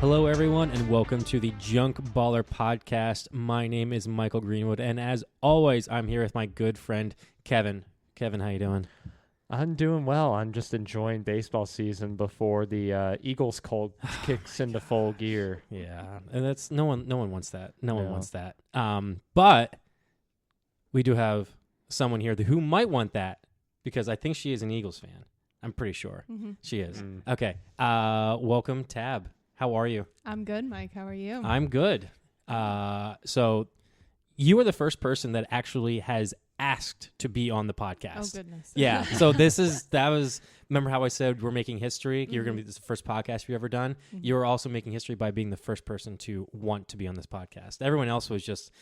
Hello, everyone, and welcome to the Junk Baller Podcast. My name is Michael Greenwood, and as always, I'm here with my good friend, Kevin. Kevin, how you doing? I'm doing well. I'm just enjoying baseball season before the Eagles cold kicks into full gear. Yeah, and that's no one wants that. No one wants that. But we do have someone here who might want that because I think she is an Eagles fan. I'm pretty sure she is. Okay. Welcome, Tab. How are you? I'm good, Mike. How are you? I'm good. So you are the first person that actually has asked to be on the podcast. Oh, goodness. Yeah. So remember how I said we're making history? You're going to be the first podcast you've ever done. You're also making history by being the first person to want to be on this podcast. Everyone else was just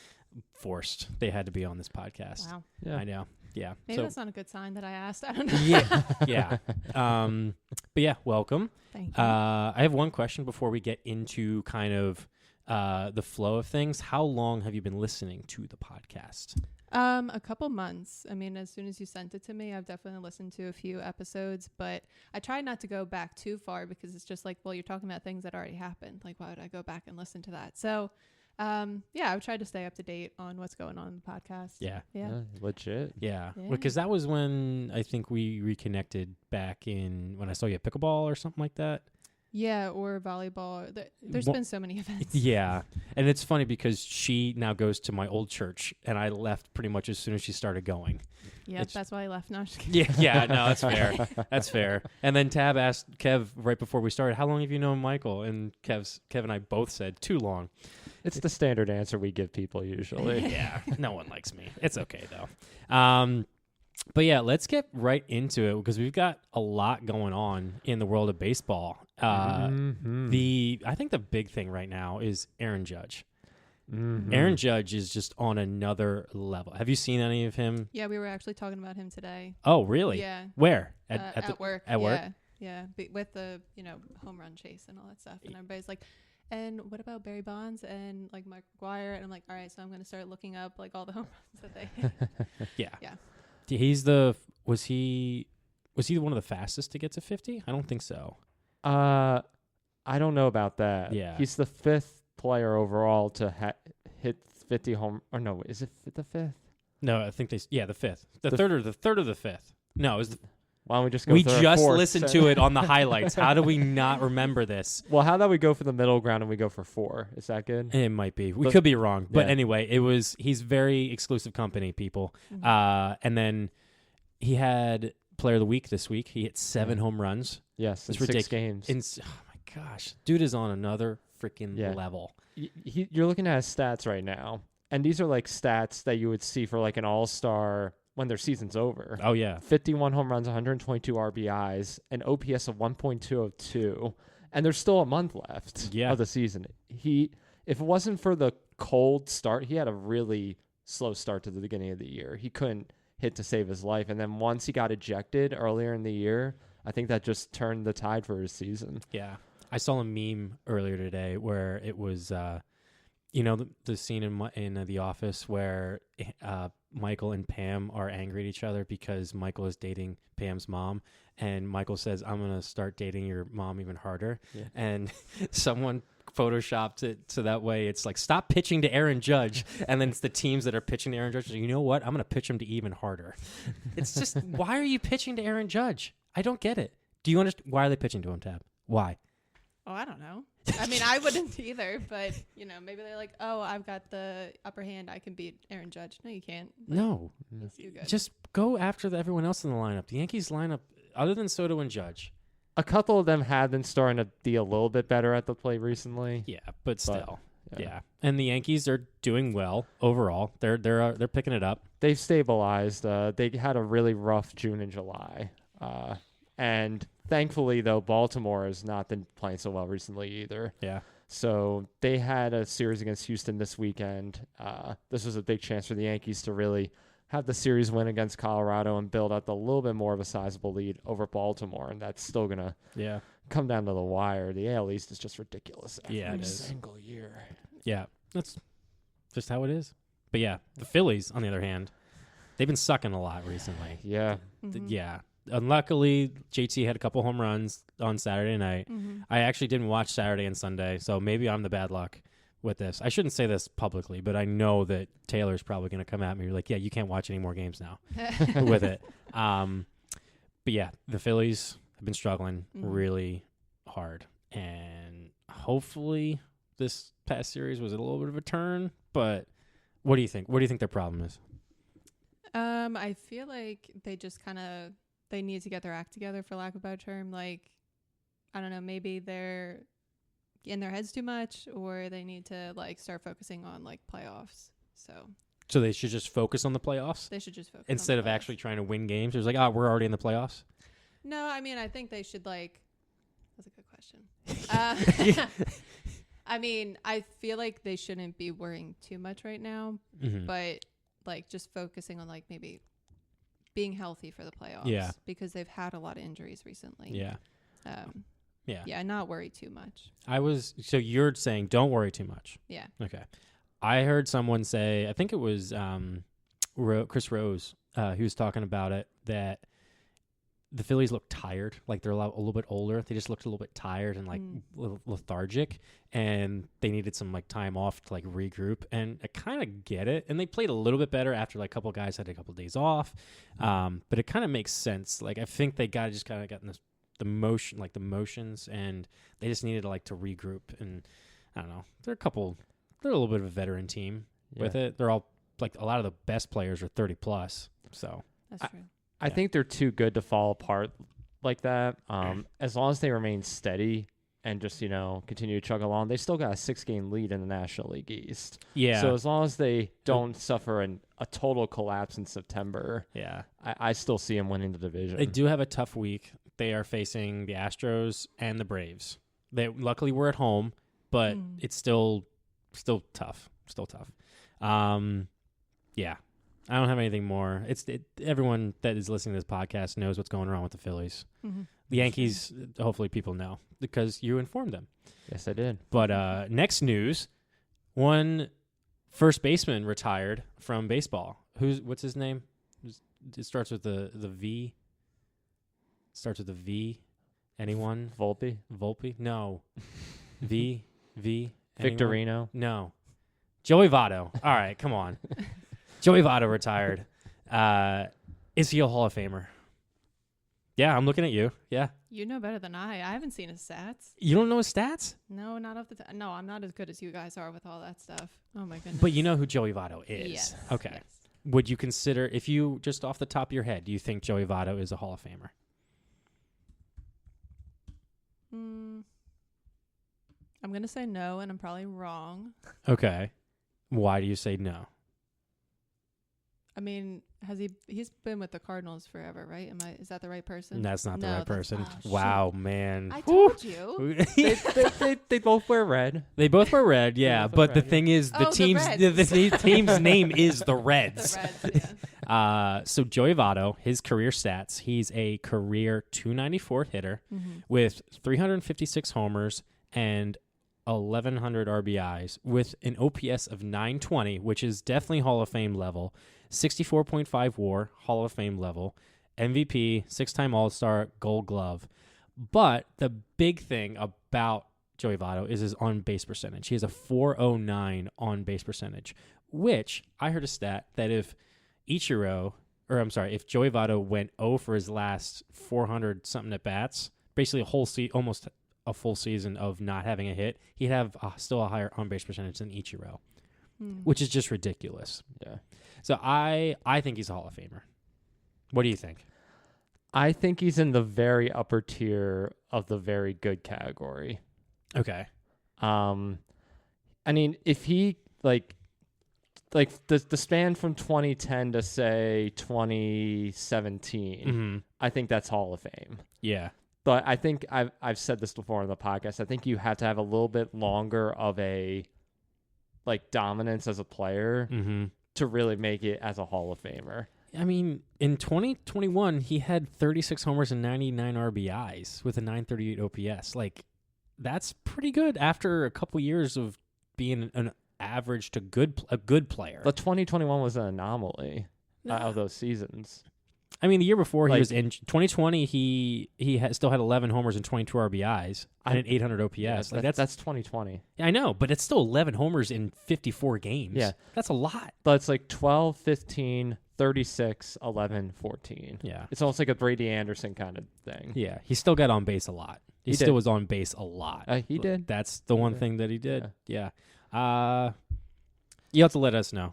forced. They had to be on this podcast. Wow. Yeah. I know. Yeah. Maybe that's not a good sign that I asked. I don't know. Yeah. Yeah. But yeah, welcome. Thank you. I have one question before we get into kind of the flow of things. How long have you been listening to the podcast? A couple months. I mean, as soon as you sent it to me, I've definitely listened to a few episodes, but I try not to go back too far because it's just like, well, you're talking about things that already happened. Like, why would I go back and listen to that? So, yeah, I've tried to stay up to date on what's going on in the podcast. Yeah. Legit. Yeah. Yeah. Because that was when I think we reconnected back in when I saw you at pickleball or something like that. Yeah, or volleyball. There's Well, been so many events. Yeah. And it's funny because she now goes to my old church, and I left pretty much as soon as she started going. Yep, that's why I left. No, I'm just kidding. Yeah, no, that's fair. That's fair. And then Tab asked Kev right before we started, how long have you known Michael? And Kev and I both said, too long. It's the standard answer we give people usually. Yeah, no one likes me. It's okay, though. But yeah, let's get right into it because we've got a lot going on in the world of baseball. I think the big thing right now is Aaron Judge. Aaron Judge is just on another level. Have you seen any of him? Yeah, we were actually talking about him today. Oh, really? Yeah. Where? At work. At work? Yeah. With the, home run chase and all that stuff. And everybody's like, and what about Barry Bonds and like Mike McGuire? And I'm like, all right, so I'm going to start looking up like all the home runs that they hit. Yeah. Yeah. Was he one of the fastest to get to 50? I don't think so. I don't know about that. Yeah. He's the fifth player overall to hit 50 home. Or no, is it the fifth? No, I think the fifth. The third or the fifth. No, it was Why don't we just go we for the just fourth? listened to it on the highlights. How do we not remember this? Well, how about we go for the middle ground and we go for 4? Is that good? It might be. We could be wrong. But yeah. anyway, he's very exclusive company, people. And then he had Player of the Week this week. He hit 7 home runs. Yes, in It's 6 games. Oh, my gosh. Dude is on another freaking level. You're looking at his stats right now, and these are like stats that you would see for like an all-star when their season's over. Oh, yeah. 51 home runs, 122 RBIs, an OPS of 1.202, and there's still a month left of the season. If it wasn't for the cold start, he had a really slow start to the beginning of the year. He couldn't hit to save his life, and then once he got ejected earlier in the year, I think that just turned the tide for his season. Yeah. I saw a meme earlier today where it was, the scene in The Office where Michael and Pam are angry at each other because Michael is dating Pam's mom, and Michael says, I'm going to start dating your mom even harder. Yeah. And someone photoshopped it so that way it's like, stop pitching to Aaron Judge. And then it's the teams that are pitching to Aaron Judge. You know what? I'm going to pitch him to even harder. It's just, why are you pitching to Aaron Judge? I don't get it. Do you understand? Why are they pitching to him, Tab? Why? Oh, I don't know. I mean, I wouldn't either, but, maybe they're like, oh, I've got the upper hand. I can beat Aaron Judge. No, you can't. No. He's too good. Just go after everyone else in the lineup. The Yankees lineup, other than Soto and Judge. A couple of them have been starting to be a little bit better at the plate recently. Yeah, but still. Yeah. And the Yankees are doing well overall. They're picking it up. They've stabilized. They had a really rough June and July. And thankfully, though, Baltimore has not been playing so well recently either. Yeah. So they had a series against Houston this weekend. This was a big chance for the Yankees to really have the series win against Colorado and build up a little bit more of a sizable lead over Baltimore. And that's still going to come down to the wire. The AL East is just ridiculous every single year. Yeah, that's just how it is. But yeah, the Phillies, on the other hand, they've been sucking a lot recently. Yeah. Mm-hmm. Yeah. Unluckily, JT had a couple home runs on Saturday night. Mm-hmm. I actually didn't watch Saturday and Sunday, so maybe I'm the bad luck with this. I shouldn't say this publicly, but I know that Taylor's probably going to come at me like, yeah, you can't watch any more games now with it. But yeah, the Phillies have been struggling really hard, and hopefully this past series was a little bit of a turn. But what do you think? What do you think their problem is? I feel like they just they need to get their act together, for lack of a better term. Like, I don't know, maybe they're in their heads too much, or they need to like start focusing on like playoffs. So they should just focus on the playoffs? They should just focus instead of actually trying to win games. It was like, oh, we're already in the playoffs. No, I mean, I think they should like. That's a good question. I mean, I feel like they shouldn't be worrying too much right now, but like just focusing on like maybe being healthy for the playoffs. Yeah, because they've had a lot of injuries recently. Yeah. Yeah, not worry too much. So you're saying don't worry too much. Yeah. Okay. I heard someone say, I think it was Chris Rose, who was talking about it, that the Phillies look tired, like they're a little bit older. They just looked a little bit tired and like lethargic, and they needed some like time off to like regroup. And I kind of get it. And they played a little bit better after like a couple guys had a couple of days off, but it kind of makes sense. Like I think they just kind of got in this. The motions, and they just needed to regroup. And I don't know, they're a little bit of a veteran team with it. They're all like a lot of the best players are 30 plus. So that's true. I think they're too good to fall apart like that. As long as they remain steady and just, continue to chug along, they still got a 6-game lead in the National League East. Yeah. So as long as they don't suffer a total collapse in September, I still see them winning the division. They do have a tough week. They are facing the Astros and the Braves. They luckily we're at home, but it's still tough. Still tough. Yeah. I don't have anything more. Everyone that is listening to this podcast knows what's going on with the Phillies. Mm-hmm. The Yankees, hopefully people know because you informed them. Yes, I did. But next news, one first baseman retired from baseball. What's his name? It starts with the V. Starts with a V. Anyone? Volpe? No. V. Anyone? Victorino? No. Joey Votto. All right, come on. Joey Votto retired. Is he a Hall of Famer? Yeah, I'm looking at you. Yeah. You know better than I. I haven't seen his stats. You don't know his stats? No, not off the top. No, I'm not as good as you guys are with all that stuff. Oh, my goodness. But you know who Joey Votto is? Yes. Okay. Yes. Would you consider, if you, just off the top of your head, do you think Joey Votto is a Hall of Famer? I'm going to say no, and I'm probably wrong. Okay. Why do you say no? I mean, he's been with the Cardinals forever, right? Is that the right person? That's not the right person. Oh, wow, man. I told you. they both wear red. They both wear red, yeah. But the thing is, the team's name is the Reds. The Reds, yeah. So Joey Votto, his career stats, he's a career 294 hitter with 356 homers and 1,100 RBIs with an OPS of 920, which is definitely Hall of Fame level, 64.5 WAR, Hall of Fame level, MVP, 6-time All-Star, Gold Glove. But the big thing about Joey Votto is his on-base percentage. He has a 409 on-base percentage, which I heard a stat that if Joey Votto went 0 for his last 400-something at-bats, basically almost a full season of not having a hit, he'd have still a higher on-base percentage than Ichiro, which is just ridiculous. Yeah. So I think he's a Hall of Famer. What do you think? I think he's in the very upper tier of the very good category. Okay. I mean, if he like the span from 2010 to say 2017, I think that's Hall of Fame. Yeah. But I think I've said this before on the podcast. I think you have to have a little bit longer of a dominance as a player to really make it as a Hall of Famer. I mean, in 2021, he had 36 homers and 99 RBIs with a 938 OPS. That's pretty good after a couple years of being an average to a good player. But 2021 was an anomaly of those seasons. I mean, the year before he Like- was in 2020, he still had 11 homers and 22 RBIs and an 800 OPS. Yeah, Like that's 2020. I know, but it's still 11 homers in 54 games. Yeah. That's a lot. But it's like 12, 15, 36, 11, 14. Yeah. It's almost like a Brady Anderson kind of thing. Yeah, he still got on base a lot. He He still did. was on base a lot. He did. That's the one did. thing that he did. Yeah. You have to let us know.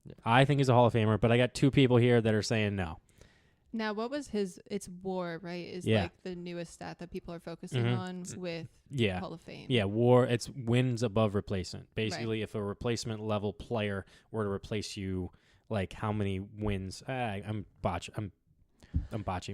Yeah. I think he's a Hall of Famer, but I got two people here that are saying no. Now, what was it's WAR, right? Is Yeah. like the newest stat that people are focusing Mhm. on with Yeah. Hall of Fame. Yeah, WAR, it's wins above replacement. Basically, if a replacement level player were to replace you, like how many wins? I'm botching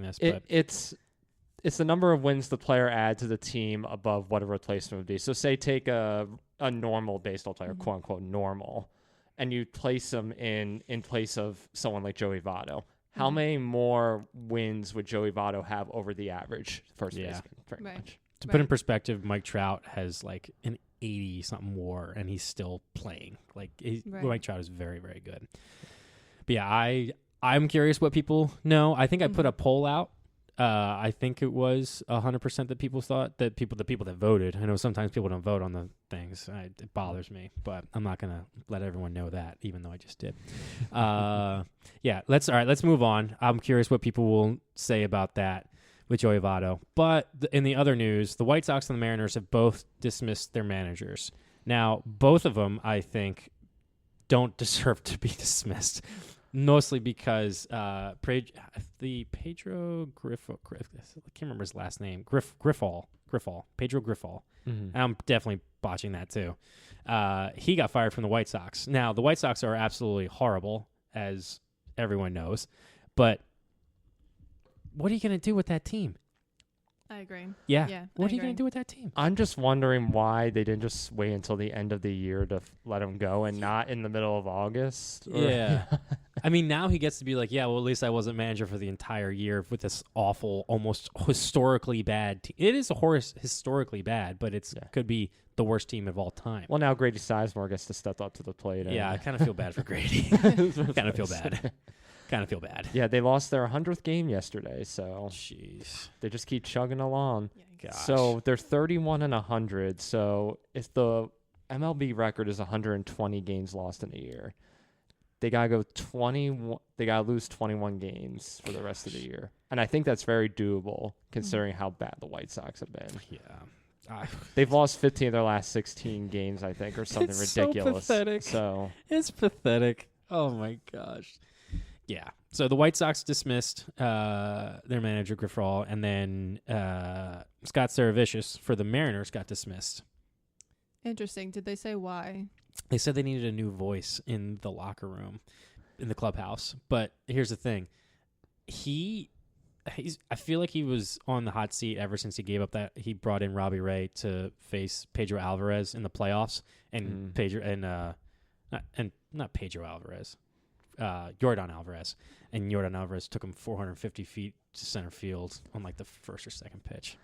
this, but It's the number of wins the player adds to the team above what a replacement would be. So say take a normal baseball player, Mhm. quote unquote normal, and you place them in place of someone like Joey Votto. How Mhm. many more wins would Joey Votto have over the average first Yeah. baseman? Pretty Right. much. to put in Right. perspective, Mike Trout has like an 80 something WAR, and he's still playing. Like Right. Mike Trout is very, very good. But yeah, I'm curious what people know. I think I put a poll out. I think it was 100% that people thought that the people that voted. I know sometimes people don't vote on the things. It bothers me, but I'm not gonna let everyone know that, even though I just did. Yeah, let's move on. I'm curious what people will say about that with Joey Votto. But in the other news, the White Sox and the Mariners have both dismissed their managers. Now, both of them, I think, don't deserve to be dismissed. Mostly because the Pedro Griffo, I can't remember his last name, Griffall, Pedro Griffall. Mm-hmm. I'm definitely botching that too. He got fired from the White Sox. Now, the White Sox are absolutely horrible, as everyone knows. But what are you going to do with that team? I agree. Yeah. What I are you going agree. to do with that team? I'm just wondering why they didn't just wait until the end of the year to let him go and not in the middle of August. Yeah. I mean, now he gets to be like, yeah, well, at least I wasn't manager for the entire year with this awful, almost historically bad team. It is historically bad, but it could be the worst team of all time. Well, now Grady Sizemore gets to step up to the plate. Yeah, I kind of feel bad for Grady. Kind of feel bad. Kind of feel bad. Yeah, they lost their 100th game yesterday, so Jeez. they just keep chugging along. Gosh. So they're 31 and 100. So if the MLB record is 120 games lost in a year, they gotta go 21. They gotta lose 21 games for the rest of the year, and I think that's very doable considering how bad the White Sox have been. Yeah. They've lost 15 of their last 16 games, I think, or something It's so ridiculous. pathetic. So It's pathetic. Oh, my gosh. Yeah. So the White Sox dismissed their manager, Griffall, and then Scott Saravicius for the Mariners got dismissed. Interesting. Did they say why? They said they needed a new voice in the locker room, in the clubhouse. But here's the thing. I feel like he was on the hot seat ever since he gave up that he brought in Robbie Ray to face Pedro Alvarez in the playoffs, and not Pedro Alvarez, Yordan Alvarez, and Yordan Alvarez took him 450 feet to center field on like the first or second pitch.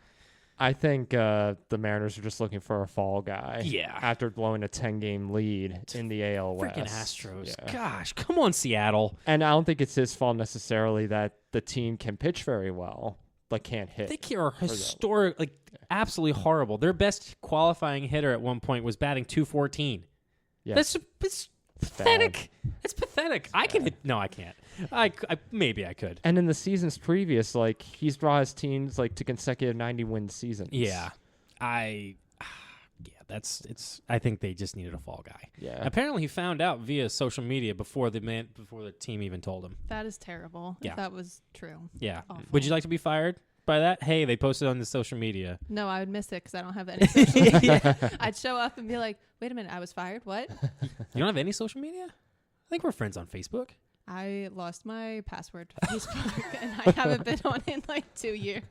I think the Mariners are just looking for a fall guy. Yeah. After blowing a 10-game lead in the AL West. Freaking Astros. Yeah. Gosh, come on, Seattle. And I don't think it's his fault necessarily that the team can pitch very well, but can't hit. They are historic, like absolutely horrible. Their best qualifying hitter at one point was batting .214. Yeah. That's pathetic. It's pathetic. I can hit. No, I can't. I maybe I could. And in the seasons previous, like he's brought his teams like to consecutive 90-win seasons. Yeah, it's. I think they just needed a fall guy. Yeah. Apparently, he found out via social media before the team even told him. That is terrible. Yeah. If that was true. Yeah. Awful. Would you like to be fired by that? Hey, they posted on the social media. No, I would miss it because I don't have any social media. I'd show up and be like, wait a minute, I was fired? What? You don't have any social media? I think we're friends on Facebook. I lost my password to Facebook and I haven't been on in like 2 years.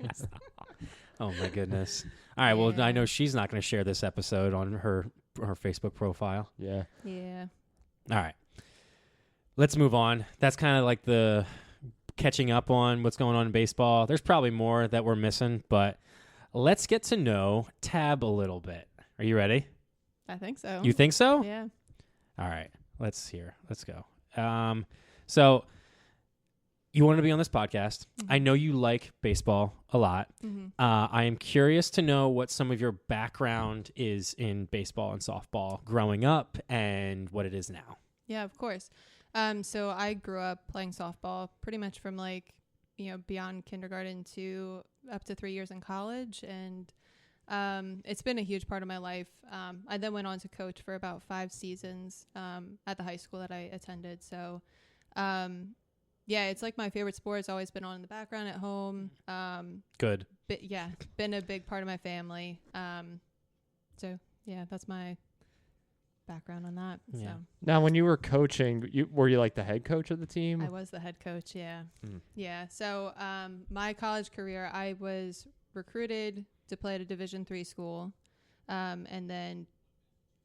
Oh my goodness. All right, well, Yeah. I know she's not going to share this episode on her Facebook profile. Yeah. Yeah. All right. Let's move on. That's kind of like the catching up on what's going on in baseball. There's probably more that we're missing, but let's get to know Tab a little bit. Are you ready? I think so. You think so? Yeah. All right. Let's go. So You want to be on this podcast. Mm-hmm. I know you like baseball a lot. Mm-hmm. I am curious to know what some of your background is in baseball and softball growing up and what it is now. Yeah, of course. So I grew up playing softball pretty much from like, beyond kindergarten to up to 3 years in college. And it's been a huge part of my life. I then went on to coach for about 5 seasons at the high school that I attended. So, yeah, it's like my favorite sport. It's always been on in the background at home. Good. But yeah, been a big part of my family. So yeah, that's my background on that. Yeah. So Now, when you were coaching, were you like the head coach of the team? I was the head coach. Yeah. Yeah. So my college career, I was recruited to play at a Division III school, and then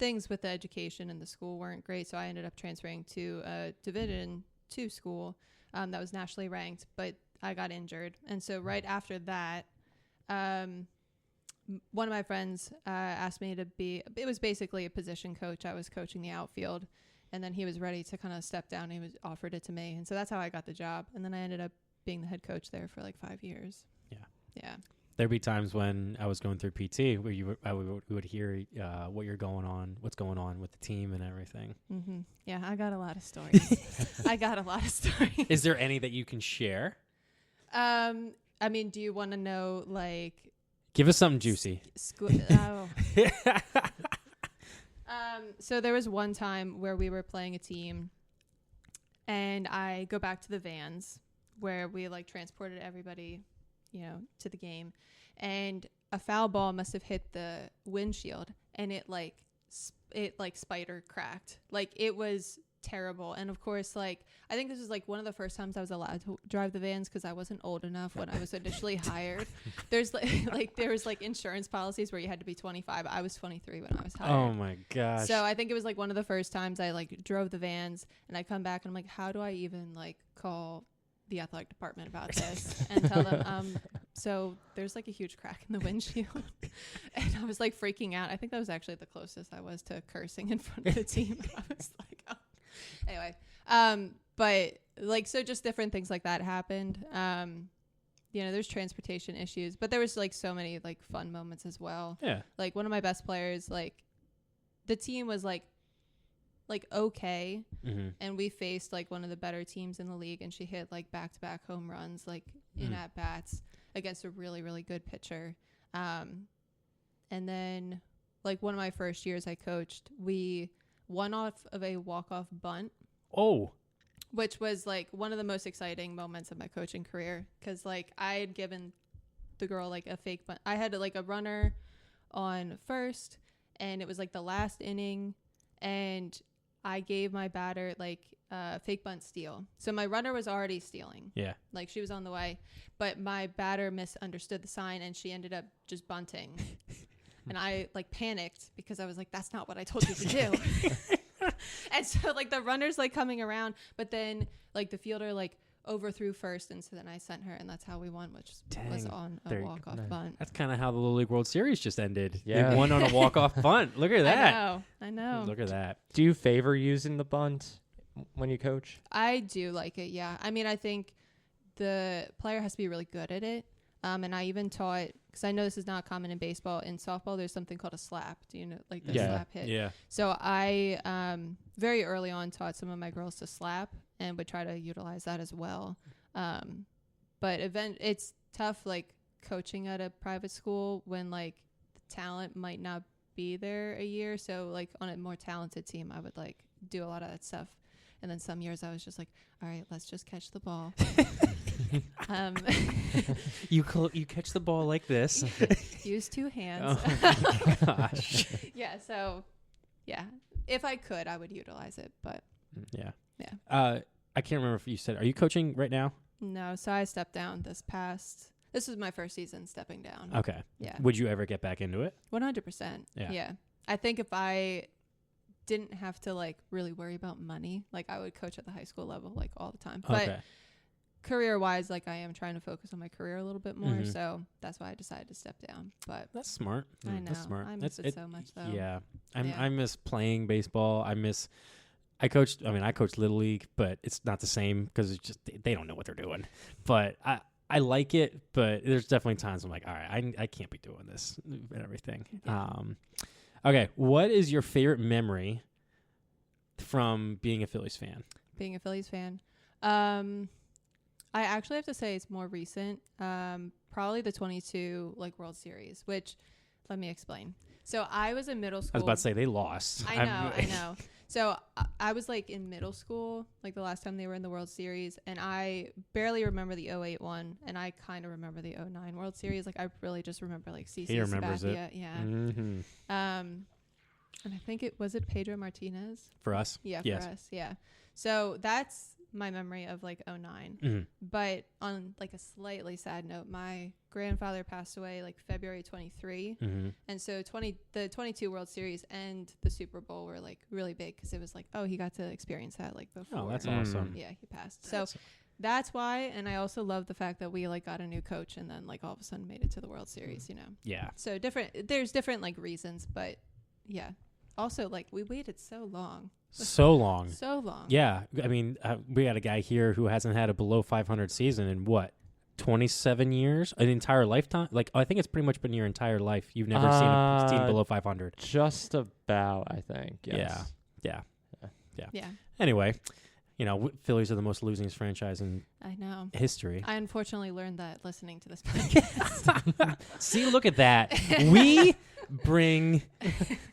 things with the education in the school weren't great, so I ended up transferring to a Division II school that was nationally ranked, but I got injured. And so right after that, one of my friends asked me to be, it was basically a position coach. I was coaching the outfield, and then he was ready to kind of step down. He was offered it to me. And so that's how I got the job. And then I ended up being the head coach there for like 5 years. Yeah. Yeah. There'd be times when I was going through PT where we would hear what's going on with the team and everything. Mm-hmm. Yeah, I got a lot of stories. Is there any that you can share? I mean, do you want to know, like... Give us something juicy. So there was one time where we were playing a team, and I go back to the vans where we, like, transported everybody, to the game, and a foul ball must have hit the windshield, and it spider cracked. Like, it was terrible. And of course, like, I think this was like one of the first times I was allowed to drive the vans because I wasn't old enough when I was initially hired. There's there was insurance policies where you had to be 25. I was 23 when I was hired. Oh my gosh. So I think it was like one of the first times I drove the vans, and I come back and I'm like, how do I even call the athletic department about this and tell them, so there's a huge crack in the windshield. And I was freaking out. I think that was actually the closest I was to cursing in front of the team. I was like, oh. Anyway, but so just different things like that happened. There's transportation issues, but there was so many fun moments as well. Yeah. One of my best players, the team was okay, mm-hmm. and we faced one of the better teams in the league, and she hit back-to-back home runs in at bats against a really, really good pitcher. And then one of my first years I coached, we won off of a walk-off bunt. Oh. Which was one of the most exciting moments of my coaching career, because I had given the girl a fake bunt. I had a runner on first, and it was the last inning, and I gave my batter fake bunt steal. So my runner was already stealing. Yeah. She was on the way, but my batter misunderstood the sign, and she ended up just bunting. And I panicked because I was that's not what I told you to do. And so the runner's coming around, but then the fielder overthrew first, and so then I sent her, and that's how we won, which was on a walk-off bunt. That's kind of how the Little League World Series just ended. Yeah. They won on a walk-off bunt. Look at that. I know. Look at that. Do you favor using the bunt when you coach? I do like it, yeah. I mean, I think the player has to be really good at it. And I even taught, because I know this is not common in baseball. In softball, there's something called a slap. Do you know, the slap hit? Yeah. So I very early on taught some of my girls to slap and would try to utilize that as well. But it's tough, coaching at a private school when the talent might not be there a year. So on a more talented team, I would do a lot of that stuff. And then some years I was just all right, let's just catch the ball. You catch the ball like this. Use 2 hands. Oh my gosh. Yeah. So, yeah, if I could, I would utilize it. But yeah. Yeah. I can't remember if you said, are you coaching right now? No. So I stepped down this was my first season stepping down. Okay. Yeah. Would you ever get back into it? 100%. Yeah. Yeah. I think if I didn't have to really worry about money, I would coach at the high school level all the time. But okay. Career-wise, I am trying to focus on my career a little bit more, mm-hmm. so that's why I decided to step down. But that's smart. I know. That's smart. I miss it so much, though. Yeah. I miss playing baseball. I miss I coached Little League, but it's not the same because it's just they don't know what they're doing. But I like it, but there's definitely times I'm like, all right, I can't be doing this and everything. Yeah. Okay, what is your favorite memory from being a Phillies fan? Being a Phillies fan. I actually have to say it's more recent. Probably the 22 World Series, which let me explain. So I was in middle school. I was about to say they lost. I know. So I was in middle school, the last time they were in the World Series, and I barely remember the 08 one, and I kind of remember the 09 World Series. I really just remember CC He remembers Sabathia. it. Yeah. Mm-hmm. And I think it was Pedro Martinez For us? Yeah, yes. for us. Yeah. So that's my memory of 09. Mm-hmm. But on a slightly sad note, my grandfather passed away February 23. Mm-hmm. And so the 22 World Series and the Super Bowl were really big because it was he got to experience that before. Oh, that's awesome. Yeah, he passed. So that's why. And I also love the fact that we got a new coach and then all of a sudden made it to the World Series, Yeah. So there's different reasons, but yeah. Also we waited so long. So long. So long. Yeah. I mean, we got a guy here who hasn't had a below 500 season in 27 years? An entire lifetime? I think it's pretty much been your entire life. You've never seen a team below 500. Just about, I think. Yes. Yeah. Yeah. Anyway, Phillies are the most losingest franchise in I know. history. I unfortunately learned that listening to this podcast. See, look at that. We bring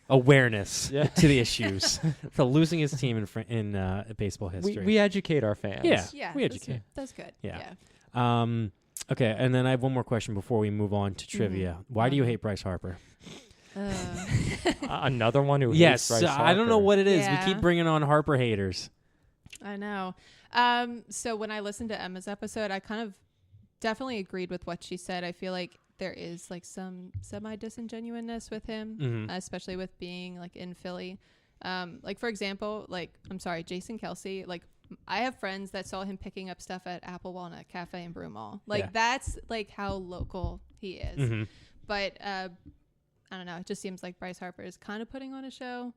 awareness to the issues. The losingest team in baseball history. We educate our fans. Yeah. We educate. That's good. Yeah. Okay, and then I have one more question before we move on to trivia. Why do you hate Bryce Harper? Another one who hates Bryce Harper. I don't know what it is. Yeah. We keep bringing on Harper haters. I know. So when I listened to Emma's episode, I kind of definitely agreed with what she said. I feel like there is some semi-disingenuousness with him, especially with being in Philly. For example, I'm sorry, Jason Kelsey, I have friends that saw him picking up stuff at Apple Walnut Cafe in Broomall. That's how local he is. Mm-hmm. But I don't know. It just seems like Bryce Harper is kind of putting on a show.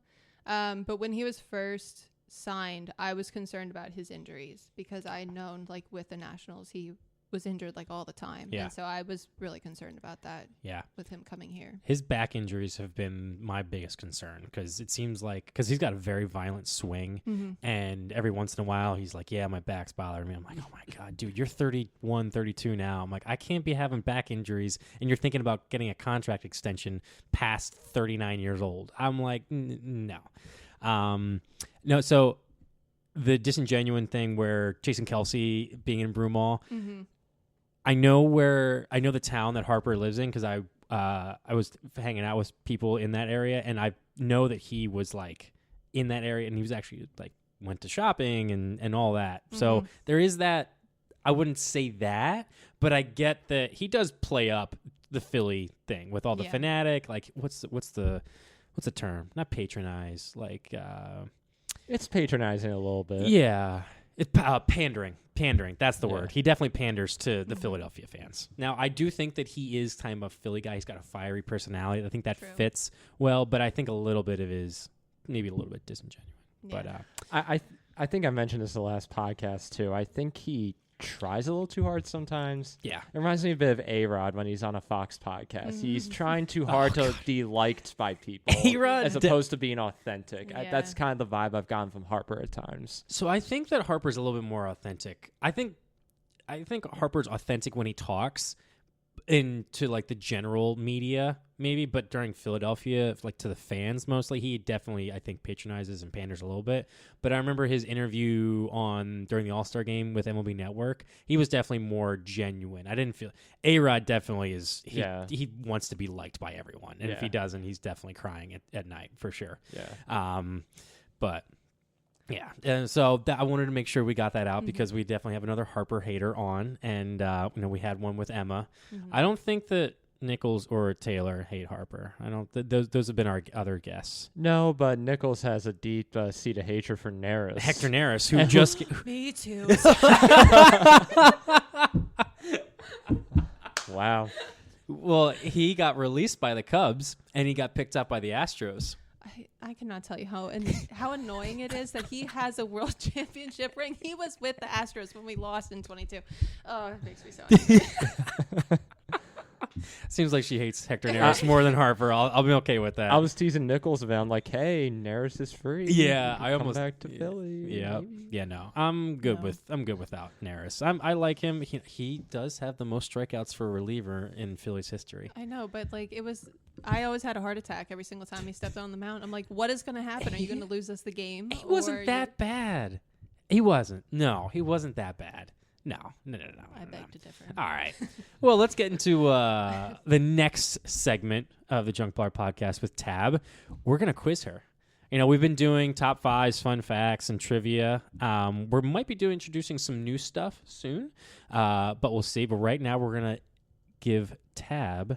But when he was first signed, I was concerned about his injuries because I known with the Nationals he was injured all the time. Yeah. And so I was really concerned about that. Yeah. With him coming here. His back injuries have been my biggest concern because it seems because he's got a very violent swing, and every once in a while he's yeah, my back's bothering me. I'm like, oh my God, dude, you're 31, 32 now. I'm like, I can't be having back injuries, and you're thinking about getting a contract extension past 39 years old. I'm like, no. No, so the disingenuine thing where Jason Kelsey being in Broomall, I know the town that Harper lives in because I was hanging out with people in that area, and I know that he was in that area, and he was actually went to shopping and all that. So there is that. I wouldn't say that, but I get that he does play up the Philly thing with all the fanatic. What's the term? Not patronize. It's patronizing a little bit. Yeah. It's pandering. That's the word. He definitely panders to the Philadelphia fans. Now, I do think that he is kind of a Philly guy. He's got a fiery personality. I think that fits well, but I think a little bit of his maybe a little bit disingenuous. Yeah. But I think I mentioned this the last podcast too. I think he tries a little too hard sometimes. Yeah. It reminds me a bit of A-Rod when he's on a Fox podcast. He's trying too hard to be liked by people A-Rod as opposed to being authentic. Yeah. That's kind of the vibe I've gotten from Harper at times. So I think that Harper's a little bit more authentic. I think Harper's authentic when he talks into the general media maybe, but during Philadelphia, to the fans mostly, he definitely, I think, patronizes and panders a little bit. But I remember his interview during the All-Star game with MLB Network, he was definitely more genuine. I didn't feel A-Rod definitely is. He wants to be liked by everyone, and if he doesn't, he's definitely crying at night for sure. Yeah. But. Yeah, and so I wanted to make sure we got that out because we definitely have another Harper hater on, and we had one with Emma. I don't think that Nichols or Taylor hate Harper. I don't. Those have been our other guests. No, but Nichols has a deep seat of hatred for Neris. Hector Neris, who just Me too. Wow. Well, he got released by the Cubs, and he got picked up by the Astros. I cannot tell you how annoying it is that he has a world championship ring. He was with the Astros when we lost in 22. Oh, it makes me so angry. Seems like she hates Hector Neris more than Harper. I'll be okay with that. I was teasing Nichols about. I'm like, hey, Neris is free. Yeah, Come I almost back to Philly. Yeah, maybe. yeah. No, I'm good without Neris. I like him. He does have the most strikeouts for a reliever in Phillies history. I know, but like I always had a heart attack every single time he stepped on the mound. I'm like, what is going to happen? Are you going to lose us the game? He wasn't that bad. He wasn't. No, he wasn't that bad. No. I beg to differ. All right. Well, let's get into the next segment of the Junk Bar podcast with Tab. We're going to quiz her. We've been doing top fives, fun facts, and trivia. We might be introducing some new stuff soon, but we'll see. But right now, we're going to give Tab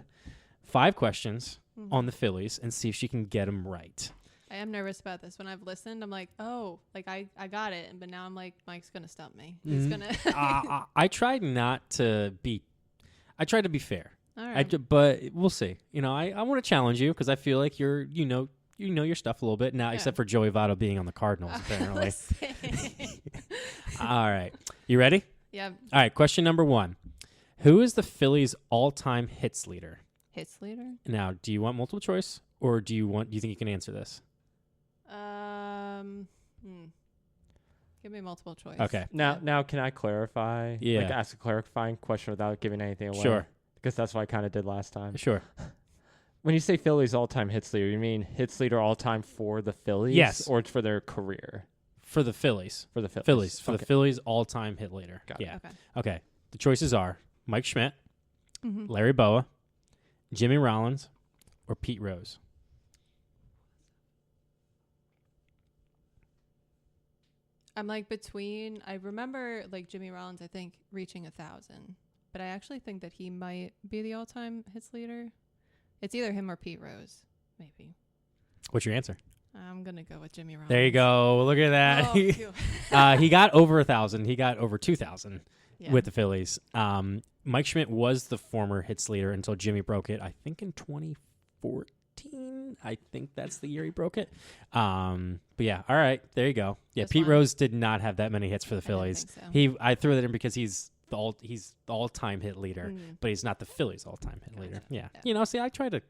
5 questions on the Phillies and see if she can get them right. I am nervous about this. When I've listened, I'm like, oh, like I got it. But now I'm like, Mike's going to stump me. He's going to. I tried to be fair. All right. But we'll see. I want to challenge you because I feel like you know your stuff a little bit now, except for Joey Votto being on the Cardinals, apparently. All right. You ready? Yeah. All right. Question number 1. Who is the Phillies' all-time hits leader? Hits leader? Now, do you want multiple choice or do you think you can answer this? Give me multiple choice. Okay. Now, can I clarify? Yeah. Like ask a clarifying question without giving anything away. Sure. Because that's what I kind of did last time. Sure. When you say Phillies all-time hits leader, you mean hits leader all-time for the Phillies? Yes. Or for their career? For the Phillies. For the Phillies. For the Phillies all-time hit leader. Got yeah. it. Okay. The choices are Mike Schmidt, Mm-hmm. Larry Boa, Jimmy Rollins, or Pete Rose. I'm like between. I remember like Jimmy Rollins, I think, reaching 1,000, but I actually think that he might be the all-time hits leader. It's either him or Pete Rose, maybe. What's your answer? I'm gonna go with Jimmy Rollins. There you go. Look at that. Oh, phew. He got over 1,000. He got over 2,000 Yeah. with the Phillies. Mike Schmidt was the former hits leader until Jimmy broke it, I think in 2014. I think that's the year he broke it. But yeah, all right, there you go. Yeah, Just Pete one. Rose did not have that many hits for the Phillies. Think so. I threw that in because he's the all-time hit leader, Mhm. but he's not the Phillies all-time hit leader. Gotcha. Yeah. Yeah. See, I try to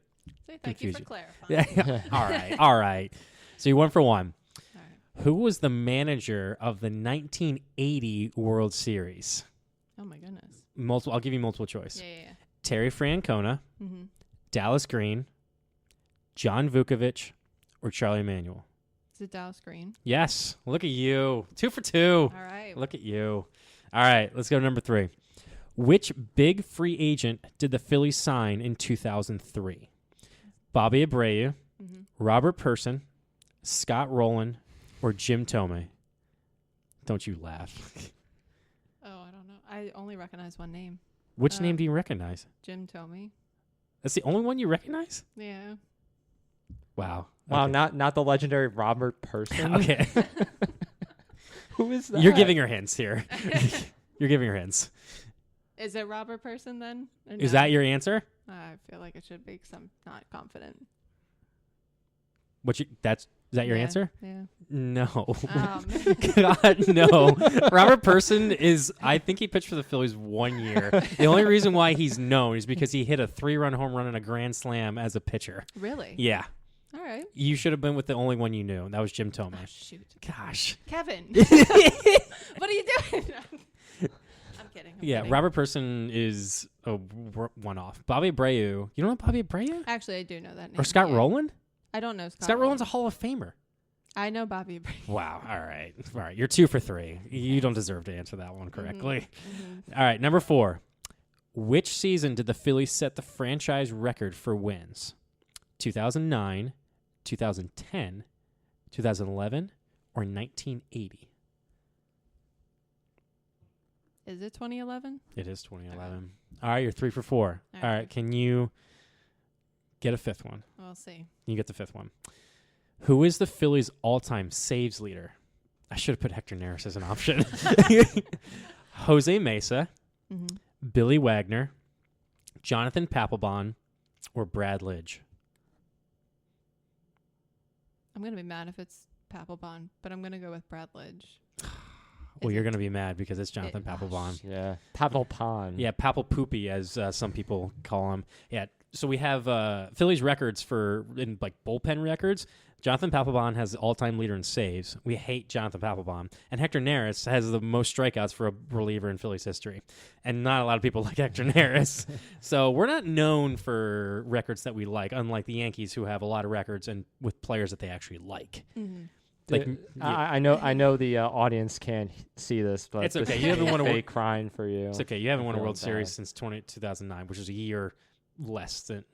Say thank you confuse for you. clarifying. Yeah. All right. So you 1 for 1. All right. Who was the manager of the 1980 World Series? Oh my goodness. I'll give you multiple choice. Yeah. Terry Francona, Mm-hmm. Dallas Green, John Vukovich, or Charlie Emanuel? Is it Dallas Green? Yes. Look at you. 2 for 2. All right. Look at you. All right. Let's go to number 3. Which big free agent did the Phillies sign in 2003? Bobby Abreu, Mm-hmm. Robert Person, Scott Rowland, or Jim Thome? Don't you laugh. Oh, I don't know. I only recognize one name. Which name do you recognize? Jim Thome. That's the only one you recognize? Yeah. Wow. Wow, Okay. not the legendary Robert Person. Okay. Who is that? You're giving her hints here. You're giving her hints. Is it Robert Person then? Or Is no? that your answer? I feel like it should be because I'm not confident. Is that your Yeah, answer? Yeah. No. Man. God, no. Robert Person I think he pitched for the Phillies 1 year. The only reason why he's known is because he hit a 3-run home run and a grand slam as a pitcher. Really? Yeah. All right. You should have been with the only one you knew. That was Jim Thome. Oh, shoot. Gosh. Kevin. What are you doing? I'm kidding. I'm kidding. Robert Person is a one-off. Bobby Abreu. You don't know Bobby Abreu? Actually, I do know that name. Or Scott yeah. Rowland? I don't know Scott. Scott Rowland's a Hall of Famer. I know Bobby Abreu. Wow. All right. You're 2 for 3. You don't deserve to answer that one correctly. Mm-hmm. All right. Number 4. Which season did the Phillies set the franchise record for wins? 2009, 2010, 2011, or 1980? Is it 2011? It is 2011. All right. You're 3 for 4. All All right. right. Can you get a 5th one? We'll see. You get the 5th one. Who is the Phillies' all-time saves leader? I should have put Hector Neris as an option. Jose Mesa, Mm-hmm. Billy Wagner, Jonathan Papelbon, or Brad Lidge? I'm going to be mad if it's Papelbon, but I'm going to go with Brad Lidge. Well, you're going to be mad because it's Jonathan Papelbon. Yeah. Papelbon. Yeah, Papelpoopy, as some people call him. Yeah, so we have Phillies records in like bullpen records. Jonathan Papelbon has the all-time leader in saves. We hate Jonathan Papelbon. And Hector Neris has the most strikeouts for a reliever in Phillies history. And not a lot of people like Hector Neris. So we're not known for records that we like, unlike the Yankees, who have a lot of records and with players that they actually like. Mm-hmm. Like, I know the audience can't see this, but it's okay. You haven't won a fake crying for you. It's okay. You haven't won a World bad. Series since 2009, which is a year less than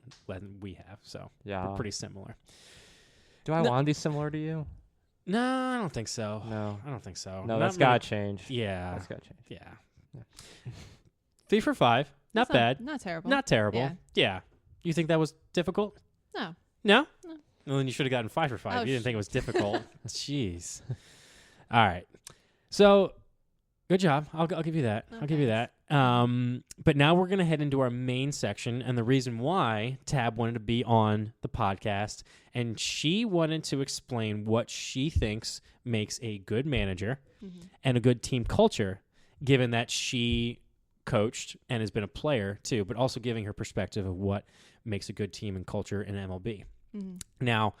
we have. So yeah, we're pretty similar. Do I want to be similar to you? No, I don't think so. No, I don't think so. No, that's got to change. Yeah. That's got to change. Yeah. 3 for 5. Not bad. Not terrible. Not terrible. Yeah. You think that was difficult? No. No? No. Well, then you should have gotten 5 for 5. Oh, You didn't think it was difficult. Jeez. All right. So, good job. I'll give you that. I'll give you that. But now we're going to head into our main section, and the reason why Tab wanted to be on the podcast, and she wanted to explain what she thinks makes a good manager and a good team culture, given that she coached and has been a player too, but also giving her perspective of what makes a good team and culture in MLB. Now,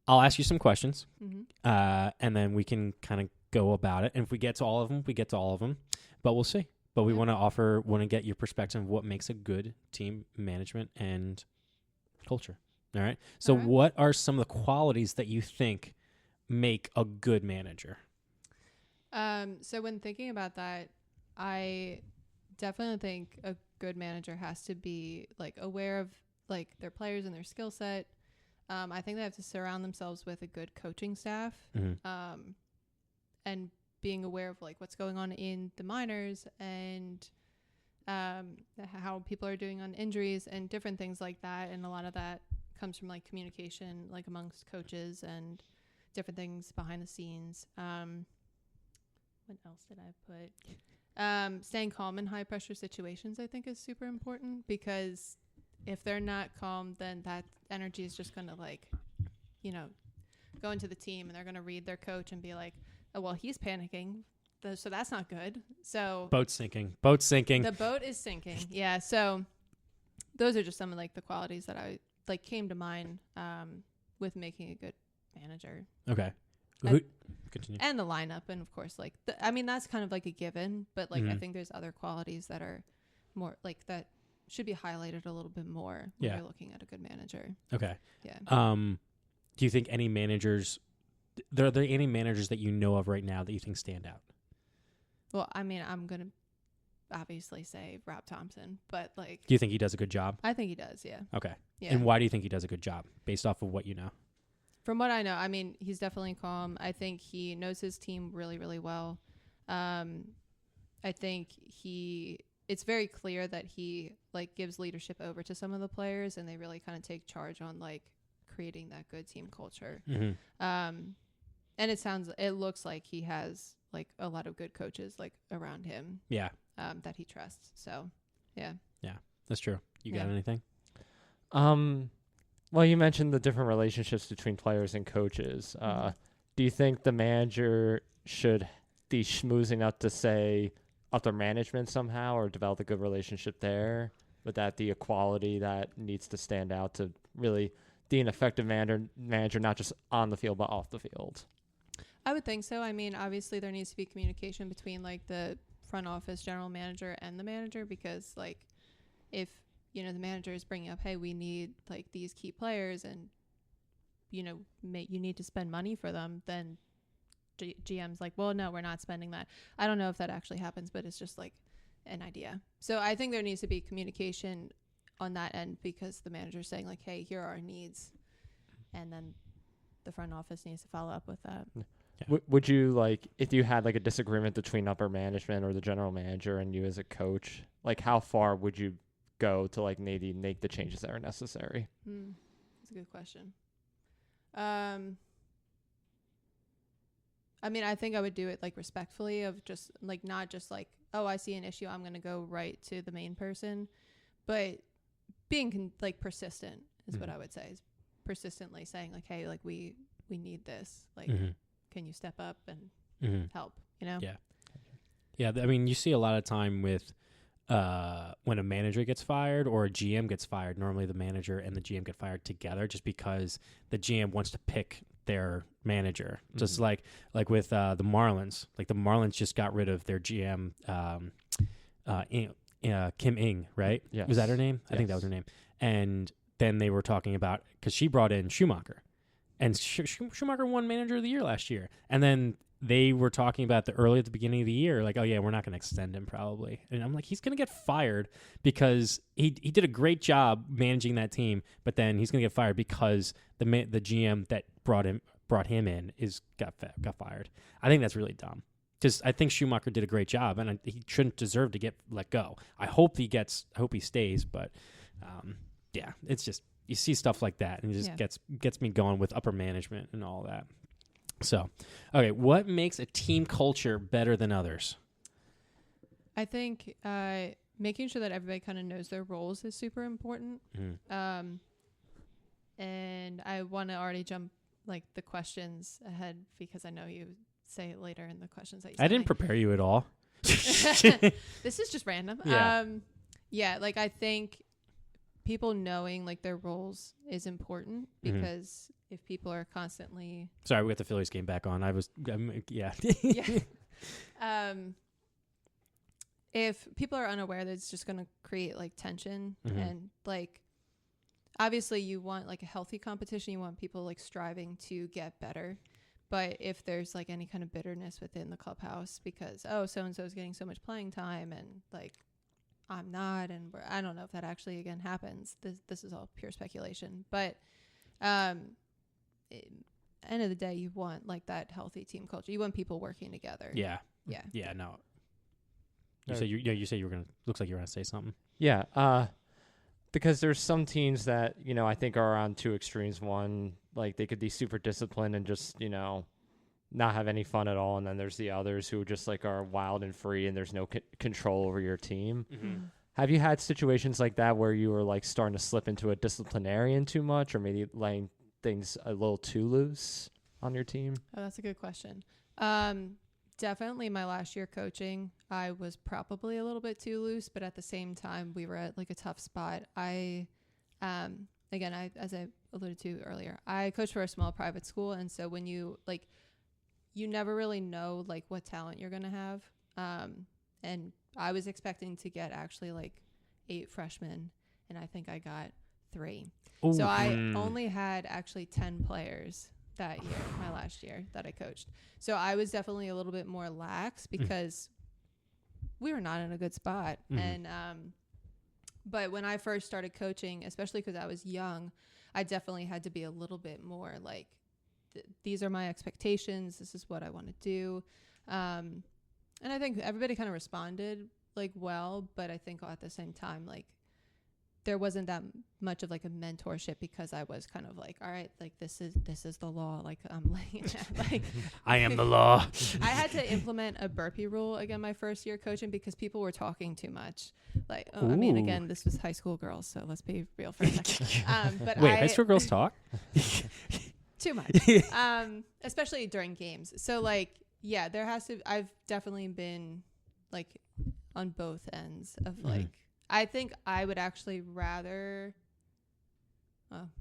I'll ask you some questions, and then we can kind of go about it. And if we get to all of them, we get to all of them. But we'll see. But we want to get your perspective of what makes a good team management and culture. All right? So what are some of the qualities that you think make a good manager? So when thinking about that, I definitely think a good manager has to be like aware of like their players and their skill set. I think they have to surround themselves with a good coaching staff, and being aware of like what's going on in the minors and how people are doing on injuries and different things like that. And a lot of that comes from like communication, like amongst coaches and different things behind the scenes. What else did I put? Staying calm in high pressure situations, I think, is super important, because if they're not calm, then that energy is just going to like, go into the team, and they're going to read their coach and be like, oh, well, he's panicking, so that's not good. So boat sinking. The boat is sinking. Yeah. So those are just some of like the qualities that I like came to mind with making a good manager. Okay. Continue. And the lineup, and of course, like that's kind of like a given, but like I think there's other qualities that are more like that should be highlighted a little bit more when you're looking at a good manager. Okay. Yeah. Do you think any managers? Are there any managers that you know of right now that you think stand out? Well, I'm gonna obviously say Rob Thompson, but like, do you think he does a good job? I think he does. Yeah. Okay. Yeah. And why do you think he does a good job, based off of what you know? From what I know, he's definitely calm. I think he knows his team really, really well. I think it's very clear that he like gives leadership over to some of the players, and they really kind of take charge on like creating that good team culture. And it looks like he has like a lot of good coaches like around him. Yeah. That he trusts. So, yeah. Yeah, that's true. You got anything? Well, you mentioned the different relationships between players and coaches. Do you think the manager should be schmoozing up to say up their management somehow, or develop a good relationship there? Would that be a quality that needs to stand out to really be an effective manager, not just on the field, but off the field? I would think so. Obviously there needs to be communication between like the front office general manager and the manager, because like if, the manager is bringing up, hey, we need like these key players, and, you need to spend money for them, then GM's like, well, no, we're not spending that. I don't know if that actually happens, but it's just like an idea. So I think there needs to be communication on that end, because the manager's saying like, hey, here are our needs, and then the front office needs to follow up with that. Yeah. Would you, like, if you had like a disagreement between upper management or the general manager and you as a coach, like how far would you go to like maybe make the changes that are necessary? That's a good question. I think I would do it like respectfully, of just like not just like, oh, I see an issue, I'm going to go right to the main person, but being persistent is what I would say, is persistently saying like, hey, like we we need this. Like, can you step up and help? You know? Yeah. Yeah. I mean, you see a lot of time with when a manager gets fired or a GM gets fired. Normally, the manager and the GM get fired together, just because the GM wants to pick their manager. Just like with the Marlins. Like the Marlins just got rid of their GM, Kim Ng, right? Yes. Was that her name? Yes. I think that was her name. And then they were talking about, because she brought in Schumacher, and Schumacher won Manager of the Year last year. And then they were talking about at the beginning of the year, like, oh yeah, we're not going to extend him probably. And I'm like, he's going to get fired because he did a great job managing that team, but then he's going to get fired because the GM that brought him in got fired. I think that's really dumb, because I think Schumacher did a great job, and he shouldn't deserve to get let go. I hope he stays, but yeah, it's just, you see stuff like that, and it just gets me going with upper management and all that. So, okay, what makes a team culture better than others? I think making sure that everybody kind of knows their roles is super important. And I want to already jump like the questions ahead, because I know you say it later in the questions that you I didn't prepare you at all. This is just random. Yeah. Like I think people knowing like their roles is important, because if people are constantly Sorry, we got the Phillies game back on. Yeah. If people are unaware, that's just going to create like tension, and like obviously you want like a healthy competition, you want people like striving to get better. But if there's like any kind of bitterness within the clubhouse because so and so is getting so much playing time and like I'm not, and I don't know if that actually again happens. This is all pure speculation, but end of the day, you want like that healthy team culture. You want people working together. Yeah. No. You say you were gonna. Looks like you were gonna say something. Yeah. Because there's some teams that I think are on two extremes. One, like they could be super disciplined and just not have any fun at all, and then there's the others who just like are wild and free, and there's no control over your team. Have you had situations like that where you were like starting to slip into a disciplinarian too much, or maybe laying things a little too loose on your team? Oh, that's a good question. Definitely my last year coaching, I was probably a little bit too loose, but at the same time, we were at like a tough spot. As I alluded to earlier, I coached for a small private school. And so when you never really know like what talent you're going to have. And I was expecting to get actually like 8 freshmen, and I think I got 3. Ooh. So I only had actually 10 players that year, my last year that I coached. So I was definitely a little bit more lax because we were not in a good spot. And but when I first started coaching, especially because I was young, I definitely had to be a little bit more like, these are my expectations. This is what I want to do. And I think everybody kind of responded like well, but I think at the same time, like there wasn't that much of like a mentorship, because I was kind of like, all right, like this is the law. Like I'm like I am the law. I had to implement a burpee rule again my first year coaching because people were talking too much. Like, I mean, again, this was high school girls, so let's be real for a second. But wait, high school girls talk? Too much. Especially during games. So like, yeah, I've definitely been like on both ends of like, I think I would actually rather,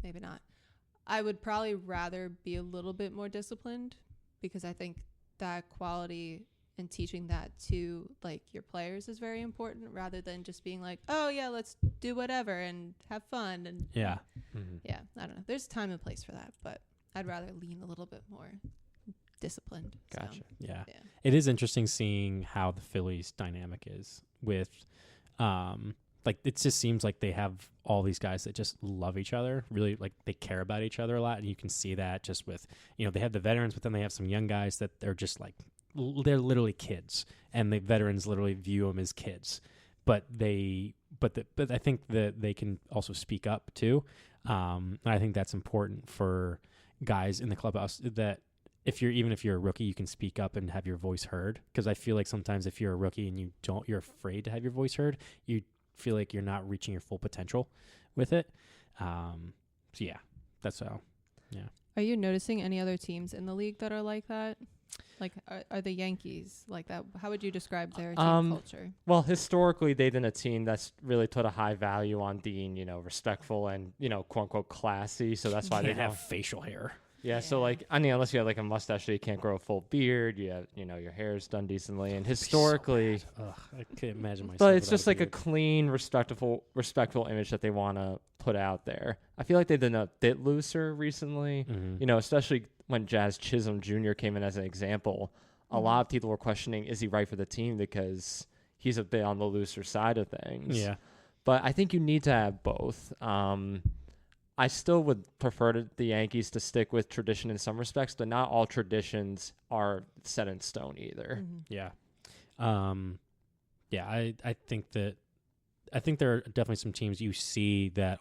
maybe not. I would probably rather be a little bit more disciplined, because I think that quality and teaching that to like your players is very important, rather than just being like, oh yeah, let's do whatever and have fun. And yeah, I don't know. There's time and place for that, but I'd rather lean a little bit more disciplined. Gotcha. So, yeah. It is interesting seeing how the Phillies dynamic is with, like it just seems like they have all these guys that just love each other, really like they care about each other a lot. And you can see that just with, they have the veterans, but then they have some young guys that they're just like, they're literally kids, and the veterans literally view them as kids, but I think that they can also speak up too. And I think that's important for guys in the clubhouse, that if you're a rookie, you can speak up and have your voice heard. Because I feel like sometimes if you're a rookie and you're afraid to have your voice heard, you feel like you're not reaching your full potential with it. So yeah, that's how. Yeah. Are you noticing any other teams in the league that are like that? Like, are the Yankees like that? How would you describe their team culture? Well, historically, they've been a team that's really put a high value on being, respectful and, quote unquote classy. So that's why they have facial hair. Yeah, so like, unless you have like a mustache, so you can't grow a full beard. You have, your hair is done decently, and historically, I can't imagine myself. But it's just like a clean, respectful image that they want to put out there. I feel like they've been a bit looser recently. Especially when Jazz Chisholm Jr. came in as an example. A lot of people were questioning, is he right for the team, because he's a bit on the looser side of things. Yeah, but I think you need to have both. I still would prefer the Yankees to stick with tradition in some respects, but not all traditions are set in stone either. Yeah. I think there are definitely some teams you see that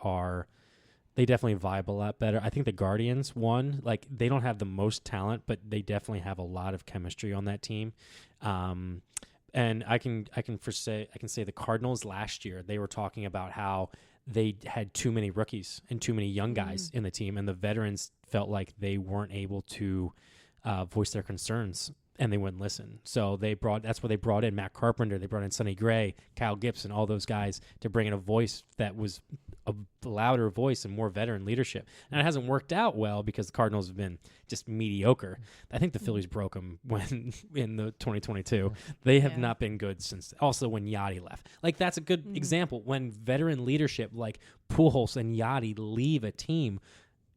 they definitely vibe a lot better. I think the Guardians, they don't have the most talent, but they definitely have a lot of chemistry on that team. And I can say the Cardinals last year, they were talking about how they had too many rookies and too many young guys in the team, and the veterans felt like they weren't able to voice their concerns, and they wouldn't listen. So that's where they brought in Matt Carpenter, they brought in Sonny Gray, Kyle Gibson, all those guys to bring in a voice that was a louder voice and more veteran leadership. And it hasn't worked out well because the Cardinals have been just mediocre. I think the Phillies broke them when in the 2022. They have not been good since. Also, when Yachty left, that's a good example. When veteran leadership like Pujols and Yachty leave a team,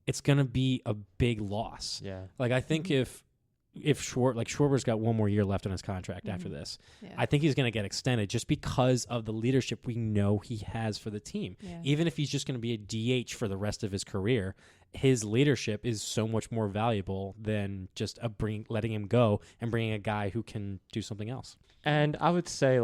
it's gonna be a big loss. Yeah, I think if Schwarber's got one more year left on his contract after this, I think he's going to get extended just because of the leadership we know he has for the team. Yeah. Even if he's just going to be a DH for the rest of his career, his leadership is so much more valuable than just letting him go and bringing a guy who can do something else. And I would say,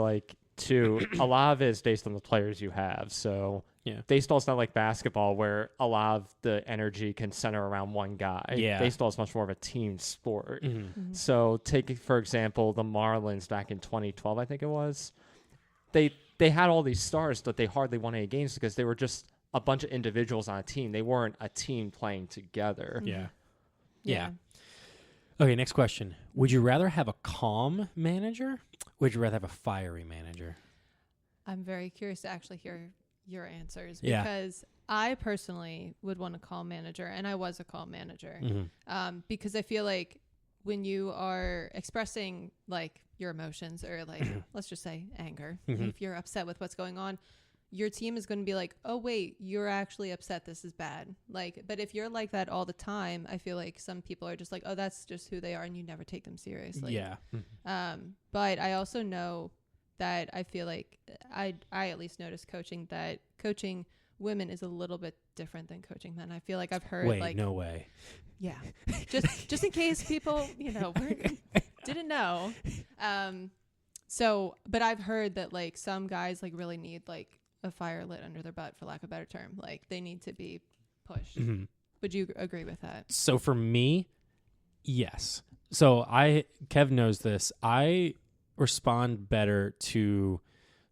too, a lot of it is based on the players you have. So baseball's not like basketball where a lot of the energy can center around one guy. Yeah. Baseball is much more of a team sport. So take, for example, the Marlins back in 2012, I think it was. They had all these stars, but they hardly won any games because they were just a bunch of individuals on a team. They weren't a team playing together. Yeah. Okay, next question. Would you rather have a calm manager, or would you rather have a fiery manager? I'm very curious to actually hear your answers because I personally would want a calm manager, and I was a calm manager because I feel like when you are expressing your emotions or let's just say anger, if you're upset with what's going on, your team is going to be like, oh wait, you're actually upset, this is bad. But if you're like that all the time, I feel like some people are just like, oh, that's just who they are, and you never take them seriously. But I also know that I feel like I at least noticed that coaching women is a little bit different than coaching men. I feel like I've heard no way. Yeah. just in case people, didn't know. But I've heard that some guys really need a fire lit under their butt, for lack of a better term. They need to be pushed. Would you agree with that? So for me, yes. So Kev knows this. I respond better to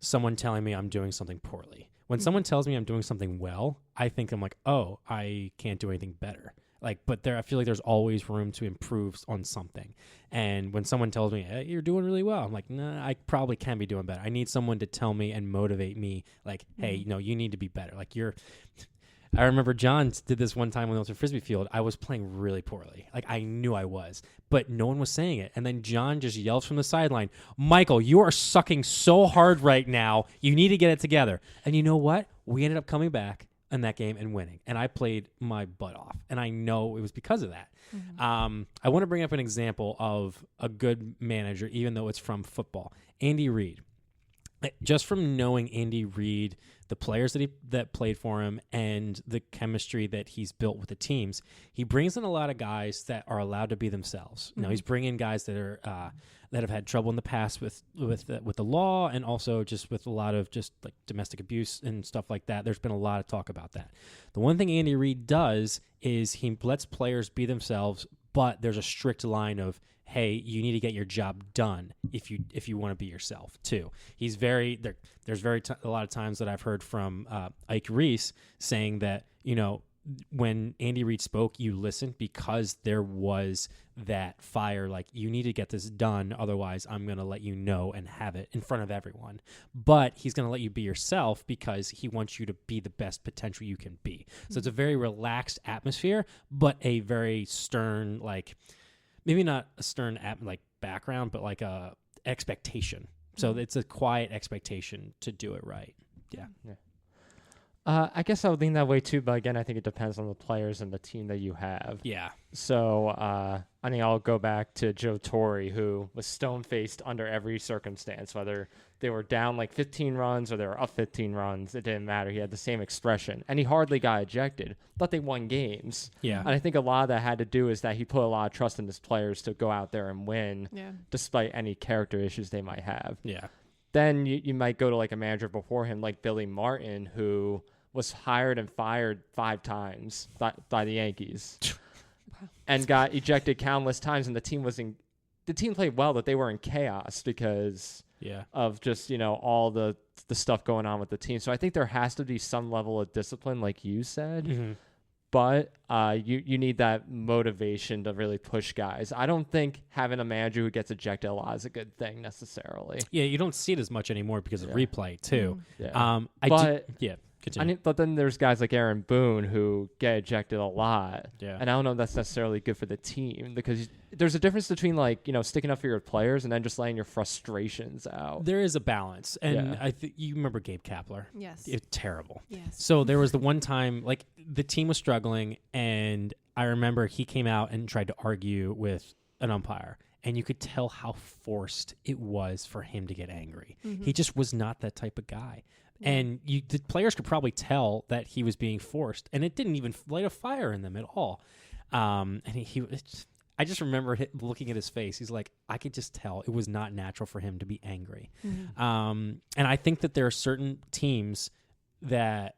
someone telling me I'm doing something poorly. When someone tells me I'm doing something well, I think I'm like, oh, I can't do anything better. But I feel like there's always room to improve on something. And when someone tells me, hey, you're doing really well, I'm like, nah, I probably can be doing better. I need someone to tell me and motivate me, hey, you need to be better. I remember John did this one time when I was at Frisbee Field. I was playing really poorly. I knew I was, but no one was saying it. And then John just yells from the sideline, Michael, you are sucking so hard right now. You need to get it together. And you know what? We ended up coming back in that game and winning. And I played my butt off. And I know it was because of that. I want to bring up an example of a good manager, even though it's from football. Andy Reid. Just from knowing Andy Reid, the players that played for him, and the chemistry that he's built with the teams, he brings in a lot of guys that are allowed to be themselves. He's bringing guys that are that have had trouble in the past with the law, and also just with a lot of just domestic abuse and stuff like that. There's been a lot of talk about that. The one thing Andy Reid does is he lets players be themselves, but there's a strict line of, hey, you need to get your job done if you want to be yourself too. He's there's a lot of times that I've heard from Ike Reese saying that, when Andy Reid spoke, you listened because there was that fire. Like, you need to get this done. Otherwise, I'm going to let you know and have it in front of everyone. But he's going to let you be yourself because he wants you to be the best potential you can be. So it's a very relaxed atmosphere, but a very stern, like, maybe not a stern like background, but like a expectation. So it's a quiet expectation to do it right. Yeah. I guess I would lean that way too, but again, I think it depends on the players and the team that you have. Yeah. So I think I'll go back to Joe Torre, who was stone-faced under every circumstance, whether they were down like 15 runs or they were up 15 runs. It didn't matter. He had the same expression, and he hardly got ejected, but they won games. Yeah. And I think a lot of that had to do is that he put a lot of trust in his players to go out there and win, despite any character issues they might have. Yeah. Then you might go to like a manager before him, like Billy Martin, who was hired and fired 5 times by the Yankees and got ejected countless times. And the team played well, but they were in chaos because of just, all the stuff going on with the team. So I think there has to be some level of discipline, like you said, but you need that motivation to really push guys. I don't think having a manager who gets ejected a lot is a good thing necessarily. Yeah. You don't see it as much anymore because of replay too. Continue. But then there's guys like Aaron Boone who get ejected a lot. Yeah. And I don't know if that's necessarily good for the team because there's a difference between sticking up for your players and then just letting your frustrations out. There is a balance. And I think you remember Gabe Kapler. Yes. It's terrible. Yes. So there was the one time like the team was struggling and I remember he came out and tried to argue with an umpire. And you could tell how forced it was for him to get angry. He just was not that type of guy. And the players could probably tell that he was being forced, and it didn't even light a fire in them at all. And I just remember looking at his face. He's like, I could just tell it was not natural for him to be angry. And I think that there are certain teams that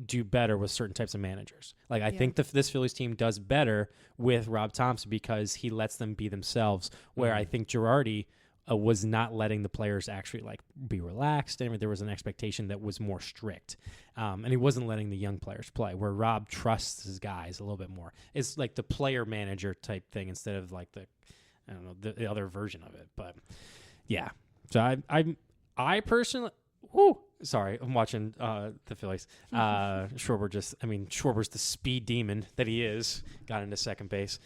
do better with certain types of managers. Like I think this Phillies team does better with Rob Thompson because he lets them be themselves. Where I think Girardi was not letting the players actually like be relaxed, and there was an expectation that was more strict, and he wasn't letting the young players play. Where Rob trusts his guys a little bit more. It's like the player manager type thing instead of like the other version of it. But yeah, so I personally. Whoo! Sorry, I'm watching the Phillies. Schwarber's the speed demon that he is. Got into second base.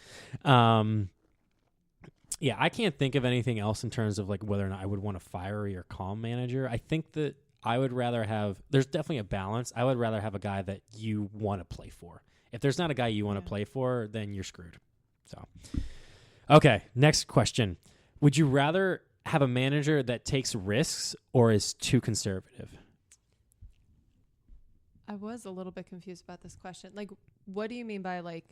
Yeah, I can't think of anything else in terms of like whether or not I would want a fiery or calm manager. I think that I would rather have. There's definitely a balance. I would rather have a guy that you want to play for. If there's not a guy you want to play for, then you're screwed. So, okay, next question: would you rather have a manager that takes risks or is too conservative? I was a little bit confused about this question. Like, what do you mean by like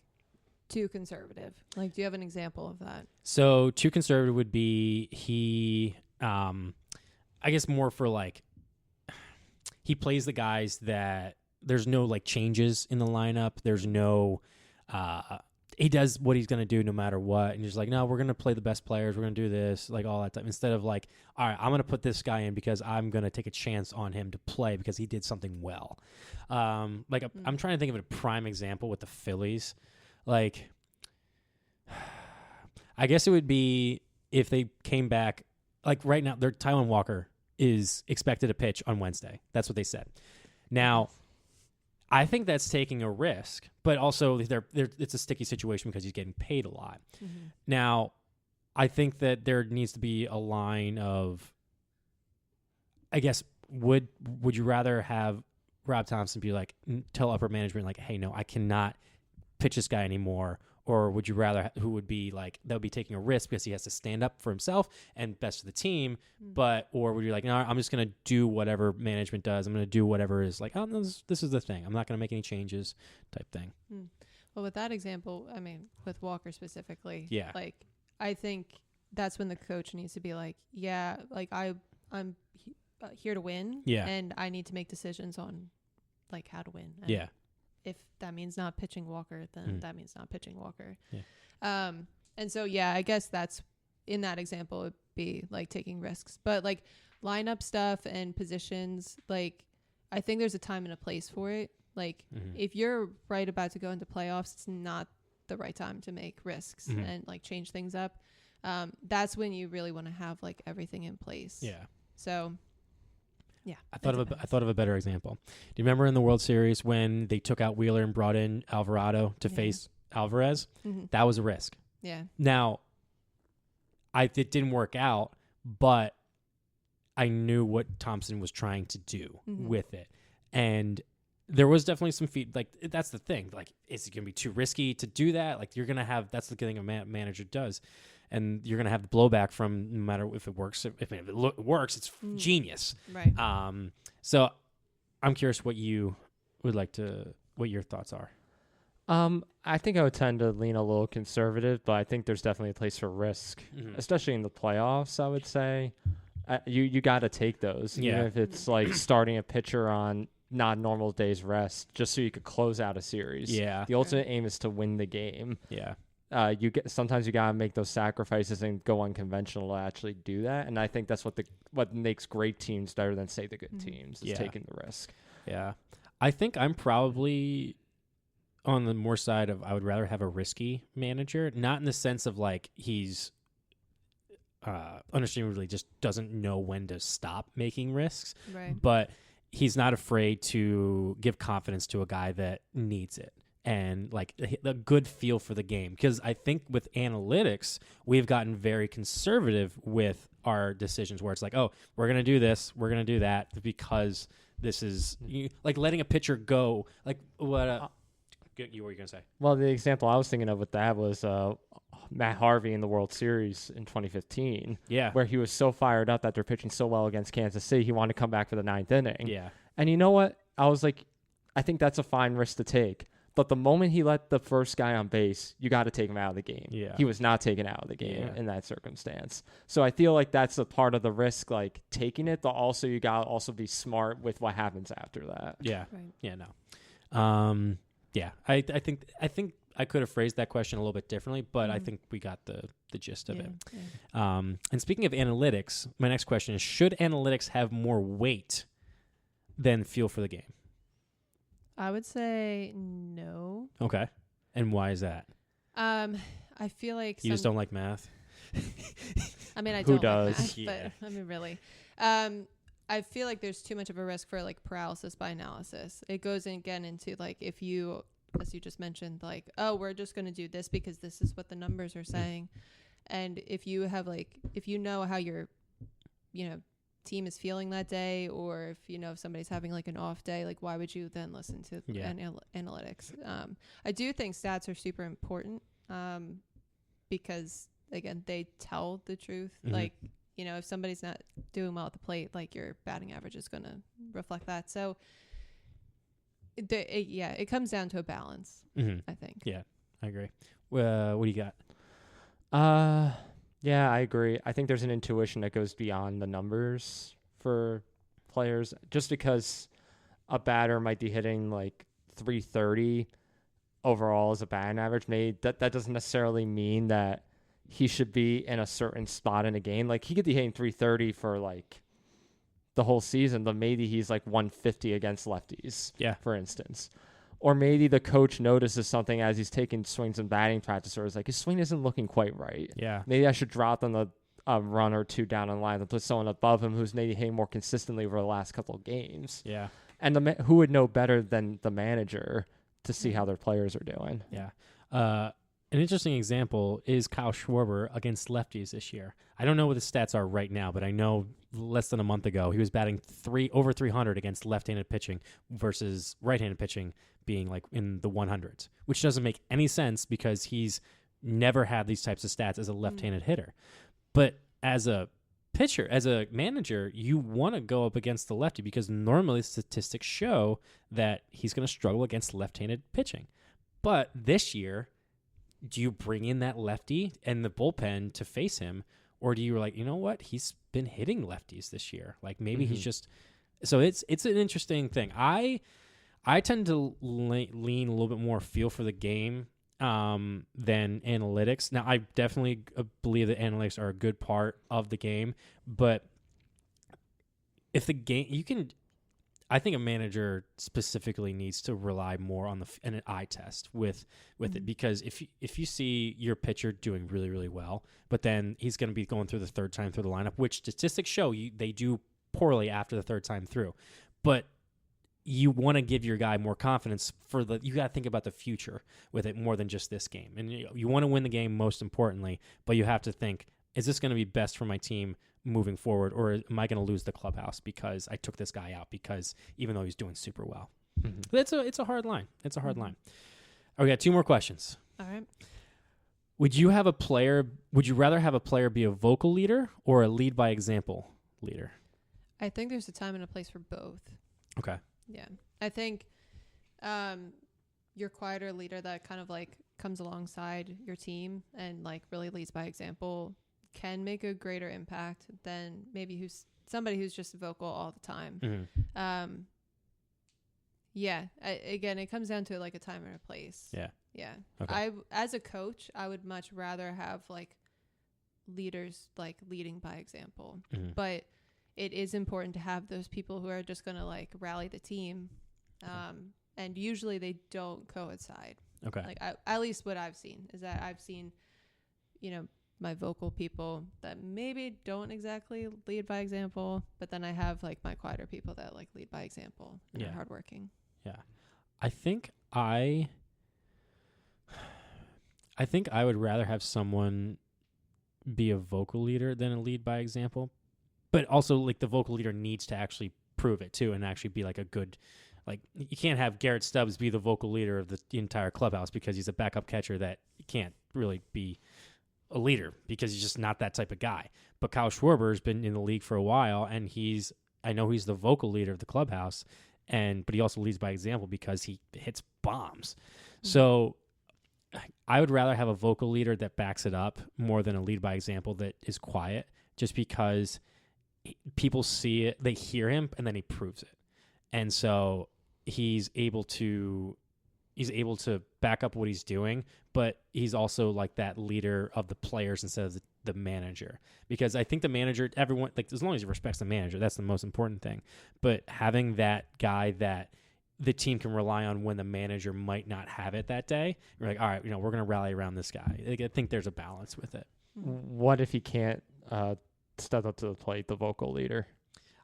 too conservative? Like, do you have an example of that? So too conservative would be he, I guess more for like, he plays the guys that there's no like changes in the lineup. There's no, he does what he's going to do no matter what. And he's like, no, we're going to play the best players. We're going to do this, like all that time. Instead of like, all right, I'm going to put this guy in because I'm going to take a chance on him to play because he did something well. I'm trying to think of a prime example with the Phillies. Like, I guess it would be if they came back, like right now, Taijuan Walker is expected to pitch on Wednesday. That's what they said. Now, I think that's taking a risk, but also it's a sticky situation because he's getting paid a lot. Mm-hmm. Now, I think that there needs to be a line of, I guess, would you rather have Rob Thompson be like, tell upper management, like, hey, no, I cannot pitch this guy anymore? Or would you rather, who would be like, that would be taking a risk because he has to stand up for himself and best for the team, or would you like, no, I'm just going to do whatever management does. I'm going to do whatever is like, oh, this is the thing. I'm not going to make any changes type thing. Well, with that example, I mean, with Walker specifically, yeah, like, I think that's when the coach needs to be like, yeah, like I'm here to win, yeah, and I need to make decisions on like how to win. And yeah. If that means not pitching Walker, then that means not pitching Walker. Yeah. And so, yeah, I guess that's in that example would be like taking risks, but like lineup stuff and positions, like I think there's a time and a place for it. Like if you're right about to go into playoffs, it's not the right time to make risks and like change things up. That's when you really want to have like everything in place. Yeah. So yeah. I thought of a better example. Do you remember in the World Series when they took out Wheeler and brought in Alvarado to face Alvarez? That was a risk. Yeah. Now, it didn't work out, but I knew what Thompson was trying to do with it. And there was definitely some like, that's the thing. Like, is it going to be too risky to do that? Like, you're going to have, that's the thing a manager does. And you're going to have the blowback from no matter if it works. If it works, it's genius. Right. So I'm curious what you would like to, what your thoughts are. I think I would tend to lean a little conservative, but I think there's definitely a place for risk, especially in the playoffs, I would say. You got to take those, even if it's like starting a pitcher on not normal days rest, just so you could close out a series. Yeah. The ultimate aim is to win the game. Yeah. Sometimes you gotta make those sacrifices and go unconventional to actually do that, and I think that's what makes great teams better than say the good teams is taking the risk. Yeah, I think I'm probably on the more side of I would rather have a risky manager, not in the sense of like he's understandably just doesn't know when to stop making risks, right? But he's not afraid to give confidence to a guy that needs it. And like a good feel for the game. Because I think with analytics, we've gotten very conservative with our decisions where it's like, oh, we're going to do this, we're going to do that because this is like letting a pitcher go. Like what you were going to say? Well, the example I was thinking of with that was Matt Harvey in the World Series in 2015. Yeah. Where he was so fired up that they're pitching so well against Kansas City, he wanted to come back for the 9th inning. Yeah. And you know what? I was like, I think that's a fine risk to take. But the moment he let the first guy on base, you got to take him out of the game. Yeah. He was not taken out of the game in that circumstance. So I feel like that's a part of the risk, like taking it, but also you got to also be smart with what happens after that. Yeah. Right. Yeah, no. Yeah, I think I could have phrased that question a little bit differently, but I think we got the gist of it. Yeah. And speaking of analytics, my next question is, should analytics have more weight than feel for the game? I would say no. Okay. And why is that? I feel like you just don't like math. I mean, I Who don't does? like math, but I mean, really. I feel like there's too much of a risk for like paralysis by analysis. It goes in again into like if you, as you just mentioned, like, oh, we're just going to do this because this is what the numbers are saying. And if you have like, if you know how your, team is feeling that day, or if somebody's having like an off day, like why would you then listen to analytics? I do think stats are super important because again they tell the truth. Like if somebody's not doing well at the plate, like your batting average is going to reflect that. So it comes down to a balance. I think. Yeah, I agree. What do you got? Yeah, I agree. I think there's an intuition that goes beyond the numbers for players. Just because a batter might be hitting like 330 overall as a batting average, that doesn't necessarily mean that he should be in a certain spot in a game. Like he could be hitting 330 for like the whole season, but maybe he's like 150 against lefties, for instance. Or maybe the coach notices something as he's taking swings in batting practice, or is like, his swing isn't looking quite right. Yeah. Maybe I should drop on the run or two down in line and put someone above him who's maybe hitting more consistently over the last couple of games. Yeah. And who would know better than the manager to see how their players are doing? Yeah. An interesting example is Kyle Schwarber against lefties this year. I don't know what the stats are right now, but I know less than a month ago he was batting over 300 against left-handed pitching versus right-handed pitching being like in the 100s, which doesn't make any sense because he's never had these types of stats as a left-handed hitter. But as a pitcher, as a manager, you want to go up against the lefty because normally statistics show that he's going to struggle against left-handed pitching. But this year, do you bring in that lefty and the bullpen to face him, or do you like, you know what, he's been hitting lefties this year, like maybe he's just so it's an interesting thing. I tend to lean a little bit more feel for the game than analytics. Now I definitely believe that analytics are a good part of the game, but if the game I think a manager specifically needs to rely more on an eye test with it, because if you see your pitcher doing really, really well, but then he's going to be going through the third time through the lineup, which statistics show they do poorly after the third time through, but you want to give your guy more confidence you got to think about the future with it more than just this game. And you want to win the game most importantly, but you have to think, is this going to be best for my team moving forward, or am I going to lose the clubhouse because I took this guy out because even though he's doing super well? Mm-hmm. It's a hard line. It's a hard line. We got 2 more questions. All right. Would you rather have a player be a vocal leader or a lead by example leader? I think there's a time and a place for both. Okay. Yeah. I think your quieter leader that kind of like comes alongside your team and like really leads by example can make a greater impact than maybe somebody who's just vocal all the time. Mm-hmm. Again, it comes down to like a time and a place. Yeah. Okay. As a coach, I would much rather have like leaders like leading by example, but it is important to have those people who are just going to like rally the team. And usually they don't coincide. Okay. Like at least what I've seen is that I've seen, my vocal people that maybe don't exactly lead by example, but then I have like my quieter people that like lead by example and are hardworking. Yeah. I think I would rather have someone be a vocal leader than a lead by example, but also like the vocal leader needs to actually prove it too and actually be like a good, like you can't have Garrett Stubbs be the vocal leader of the entire clubhouse because he's a backup catcher that can't really be a leader because he's just not that type of guy. But Kyle Schwarber has been in the league for a while, and I know he's the vocal leader of the clubhouse, but he also leads by example because he hits bombs. Mm-hmm. So I would rather have a vocal leader that backs it up more than a lead by example that is quiet, just because people see it, they hear him, and then he proves it. And so he's able to back up what he's doing, but he's also like that leader of the players instead of the manager. Because I think the manager, everyone, like as long as he respects the manager, that's the most important thing. But having that guy that the team can rely on when the manager might not have it that day, you're like, all right, we're going to rally around this guy. Like, I think there's a balance with it. What if he can't step up to the plate, the vocal leader?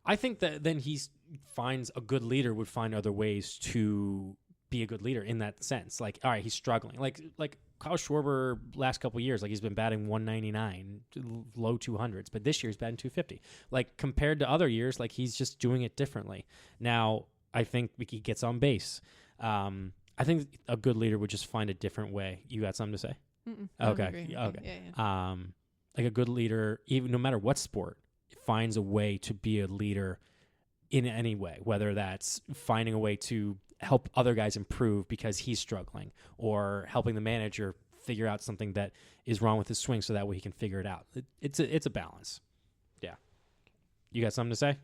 I think that then a good leader would find other ways to be a good leader in that sense. Like, all right, he's struggling. Like Kyle Schwarber last couple of years, like he's been batting 199, low 200s, but this year he's batting 250. Like compared to other years, like he's just doing it differently. Now, I think he gets on base. I think a good leader would just find a different way. You got something to say? Okay. Yeah. Like a good leader, even no matter what sport, finds a way to be a leader in any way, whether that's finding a way to help other guys improve because he's struggling, or helping the manager figure out something that is wrong with his swing so that way he can figure it out. It's a balance. Yeah. You got something to say?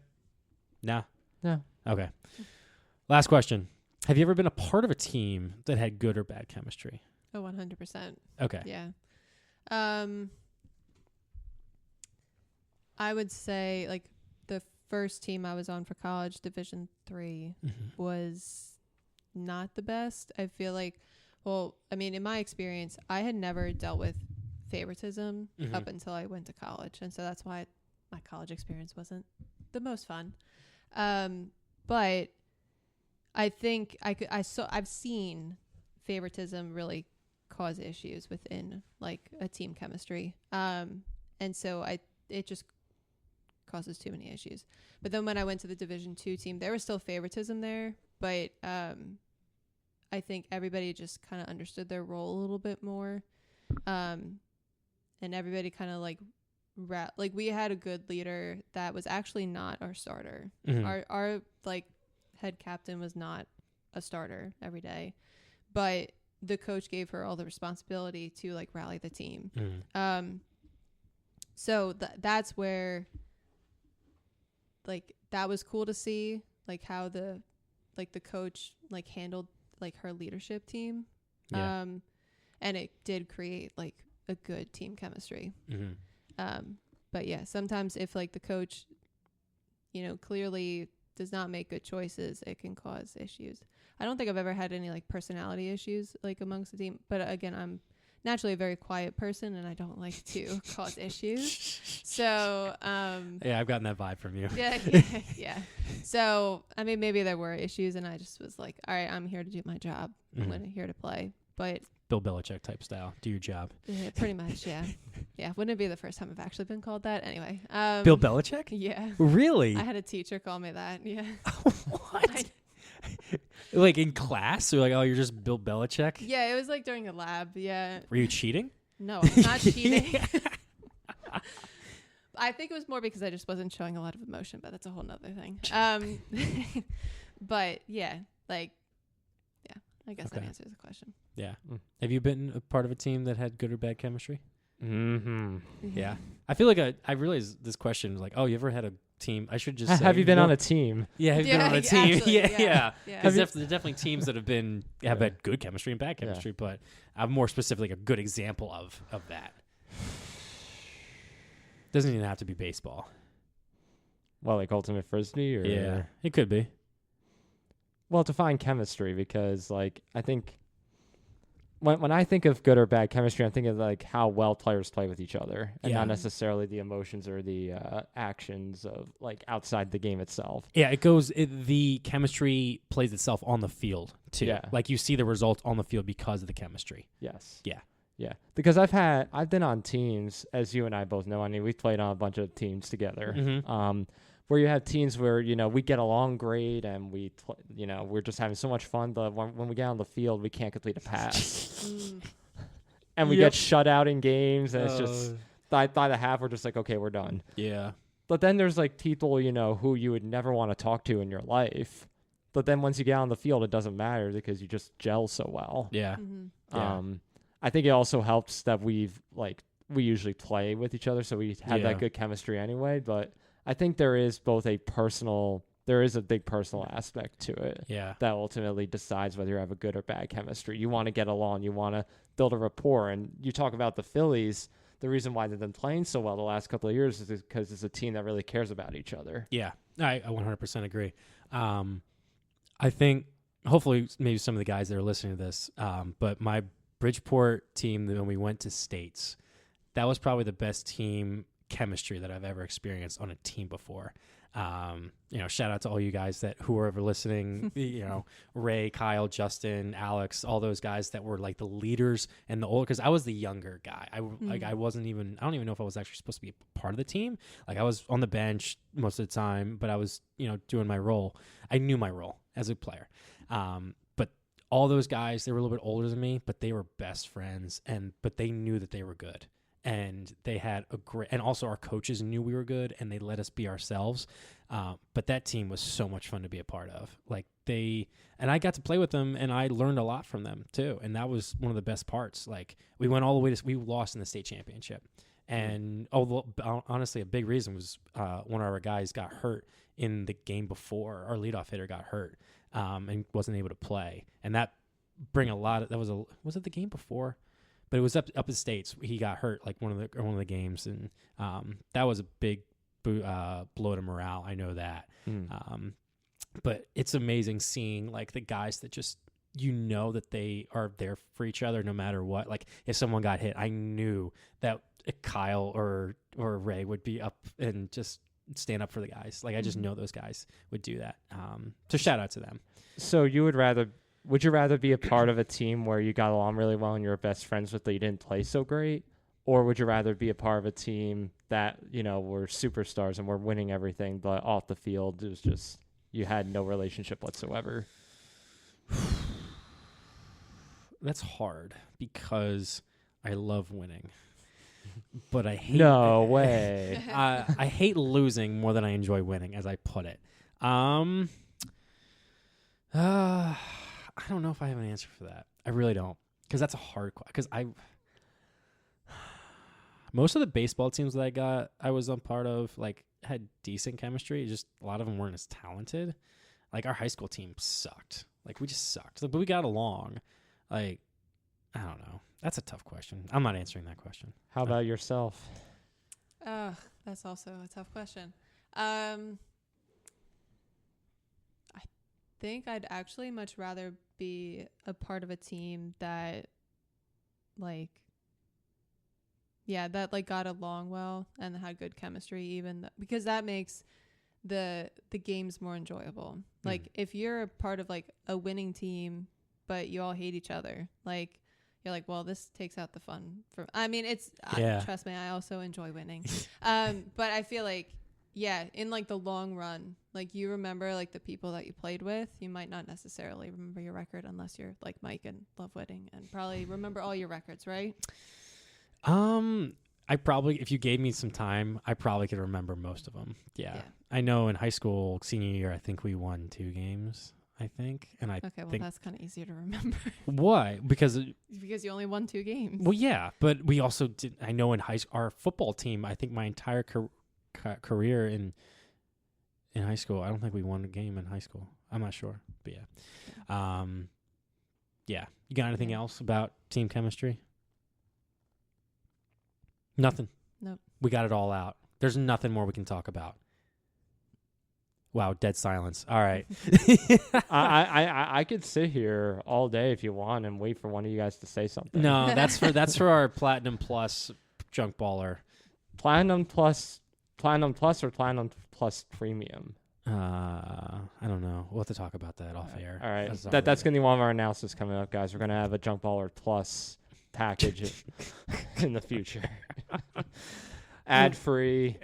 Nah? No. Okay. Last question. Have you ever been a part of a team that had good or bad chemistry? Oh, 100%. Okay. Yeah. I would say like the first team I was on for college, Division III, was not the best. I feel like, in my experience, I had never dealt with favoritism up until I went to college. And so that's why my college experience wasn't the most fun. But I think I've seen favoritism really cause issues within like a team chemistry. And so it just causes too many issues. But then when I went to the Division II team, there was still favoritism there, but I think everybody just kind of understood their role a little bit more. And everybody kind of like we had a good leader that was actually not our starter. Our like head captain was not a starter every day, but the coach gave her all the responsibility to like rally the team. So that's where like that was cool to see, like how the coach like handled like her leadership team. Yeah. And it did create like a good team chemistry. But yeah, sometimes if like the coach, clearly does not make good choices, it can cause issues. I don't think I've ever had any like personality issues like amongst the team, but again, I'm naturally a very quiet person and I don't like to cause issues. So, yeah, I've gotten that vibe from you. Yeah. So, I mean, maybe there were issues and I just was like, all right, I'm here to do my job. I'm here to play. But Bill Belichick type style. Do your job. Pretty much, yeah. Yeah. Wouldn't it be the first time I've actually been called that? Anyway. Bill Belichick? Yeah. Really? I had a teacher call me that. Yeah. What? Like in class? Or like, oh, you're just Bill Belichick? Yeah, it was like during a lab. Yeah. Were you cheating? No, I'm not cheating. I think it was more because I just wasn't showing a lot of emotion, but that's a whole nother thing. But yeah, like, yeah, I guess that answers the question. Yeah. Have you been a part of a team that had good or bad chemistry? Mm-hmm. Yeah. I feel like I realize this question is like, oh, you ever had a team? I should just say, have you been on a team? Yeah, have you been on a team? Actually, yeah. Yeah. Because there's definitely teams that have had good chemistry and bad chemistry, but I'm more specifically a good example of that. Doesn't even have to be baseball. Well, like ultimate frisbee, or yeah, it could be. Well, define chemistry, because like I think when I think of good or bad chemistry, I'm thinking of like how well players play with each other, and not necessarily the emotions or the actions of like outside the game itself. Yeah, the chemistry plays itself on the field too. Yeah. Like you see the results on the field because of the chemistry. Yes. Yeah. Yeah. Because I've been on teams, as you and I both know. I mean, we've played on a bunch of teams together. Mm-hmm. Where you have teams where, we get along great and we're just having so much fun, but when we get on the field, we can't complete a pass. And we get shut out in games, and it's just, by the half, we're just like, okay, we're done. Yeah. But then there's like people, who you would never want to talk to in your life. But then once you get on the field, it doesn't matter because you just gel so well. Yeah. I think it also helps that we usually play with each other, so we have that good chemistry anyway, but I think there is a big personal aspect to it. Yeah. That ultimately decides whether you have a good or bad chemistry. You want to get along. You want to build a rapport. And you talk about the Phillies, the reason why they've been playing so well the last couple of years is because it's a team that really cares about each other. Yeah. I 100% agree. I think hopefully maybe some of the guys that are listening to this, but my Bridgeport team, when we went to states, that was probably the best team chemistry that I've ever experienced on a team before. Shout out to all you guys who are ever listening, Ray, Kyle, Justin, Alex, all those guys that were like the leaders and the older, because I was the younger guy. I don't even know if I was actually supposed to be a part of the team. Like I was on the bench most of the time, but I was, doing my role. I knew my role as a player. But all those guys, they were a little bit older than me, but they were best friends, but they knew that they were good. And they had and also our coaches knew we were good, and they let us be ourselves. But that team was so much fun to be a part of. And I got to play with them, and I learned a lot from them too. And that was one of the best parts. Like we went all the way we lost in the state championship, and honestly, a big reason was one of our guys got hurt in the game before. Our leadoff hitter got hurt and wasn't able to play, and that was it the game before? But it was up in states. He got hurt like one of the games, and that was a big blow to morale. I know that. But it's amazing seeing like the guys that just that they are there for each other no matter what. Like if someone got hit, I knew that Kyle or Ray would be up and just stand up for the guys. Like I just know those guys would do that. So shout out to them. So would you rather be a part of a team where you got along really well and you're best friends with, but you didn't play so great? Or would you rather be a part of a team that, were superstars and were winning everything, but off the field, it was just, you had no relationship whatsoever? That's hard because I love winning. But I hate... No way. I hate losing more than I enjoy winning, as I put it. I don't know if I have an answer for that. I really don't, because that's a hard question. Because most of the baseball teams that I was a part of, like had decent chemistry. Just a lot of them weren't as talented. Like our high school team sucked. Like we just sucked. But we got along. Like I don't know. That's a tough question. I'm not answering that question. How about yourself? That's also a tough question. think I'd actually much rather be a part of a team that like that like got along well and had good chemistry, even because that makes the games more enjoyable. Like if you're a part of like a winning team but you all hate each other, like you're like, well, this takes out the fun from, I mean, it's trust me, I also enjoy winning. But I feel like in like the long run, like you remember like the people that you played with. You might not necessarily remember your record unless you're like Mike and love winning and probably remember all your records, right? I probably, if you gave me some time, I probably could remember most of them. Yeah. I know in high school, senior year, I think we won 2 games, I think. And I okay, well, that's kind of easier to remember. Why? Because you only won 2 games. Well, yeah, but we also did, I know in our football team, I think my entire career in high school, I don't think we won a game in high school. I'm not sure, but yeah. You got anything else about team chemistry? Nothing. Nope. We got it all out. There's nothing more we can talk about. Wow, dead silence. All right. I could sit here all day if you want and wait for one of you guys to say something. No, that's for our Platinum Plus junk baller. Platinum Plus or Platinum Plus Premium? I don't know. We'll have to talk about that off air. All right. That's going to be one of our announcements coming up, guys. We're going to have a junk baller plus package in the future. Ad-free,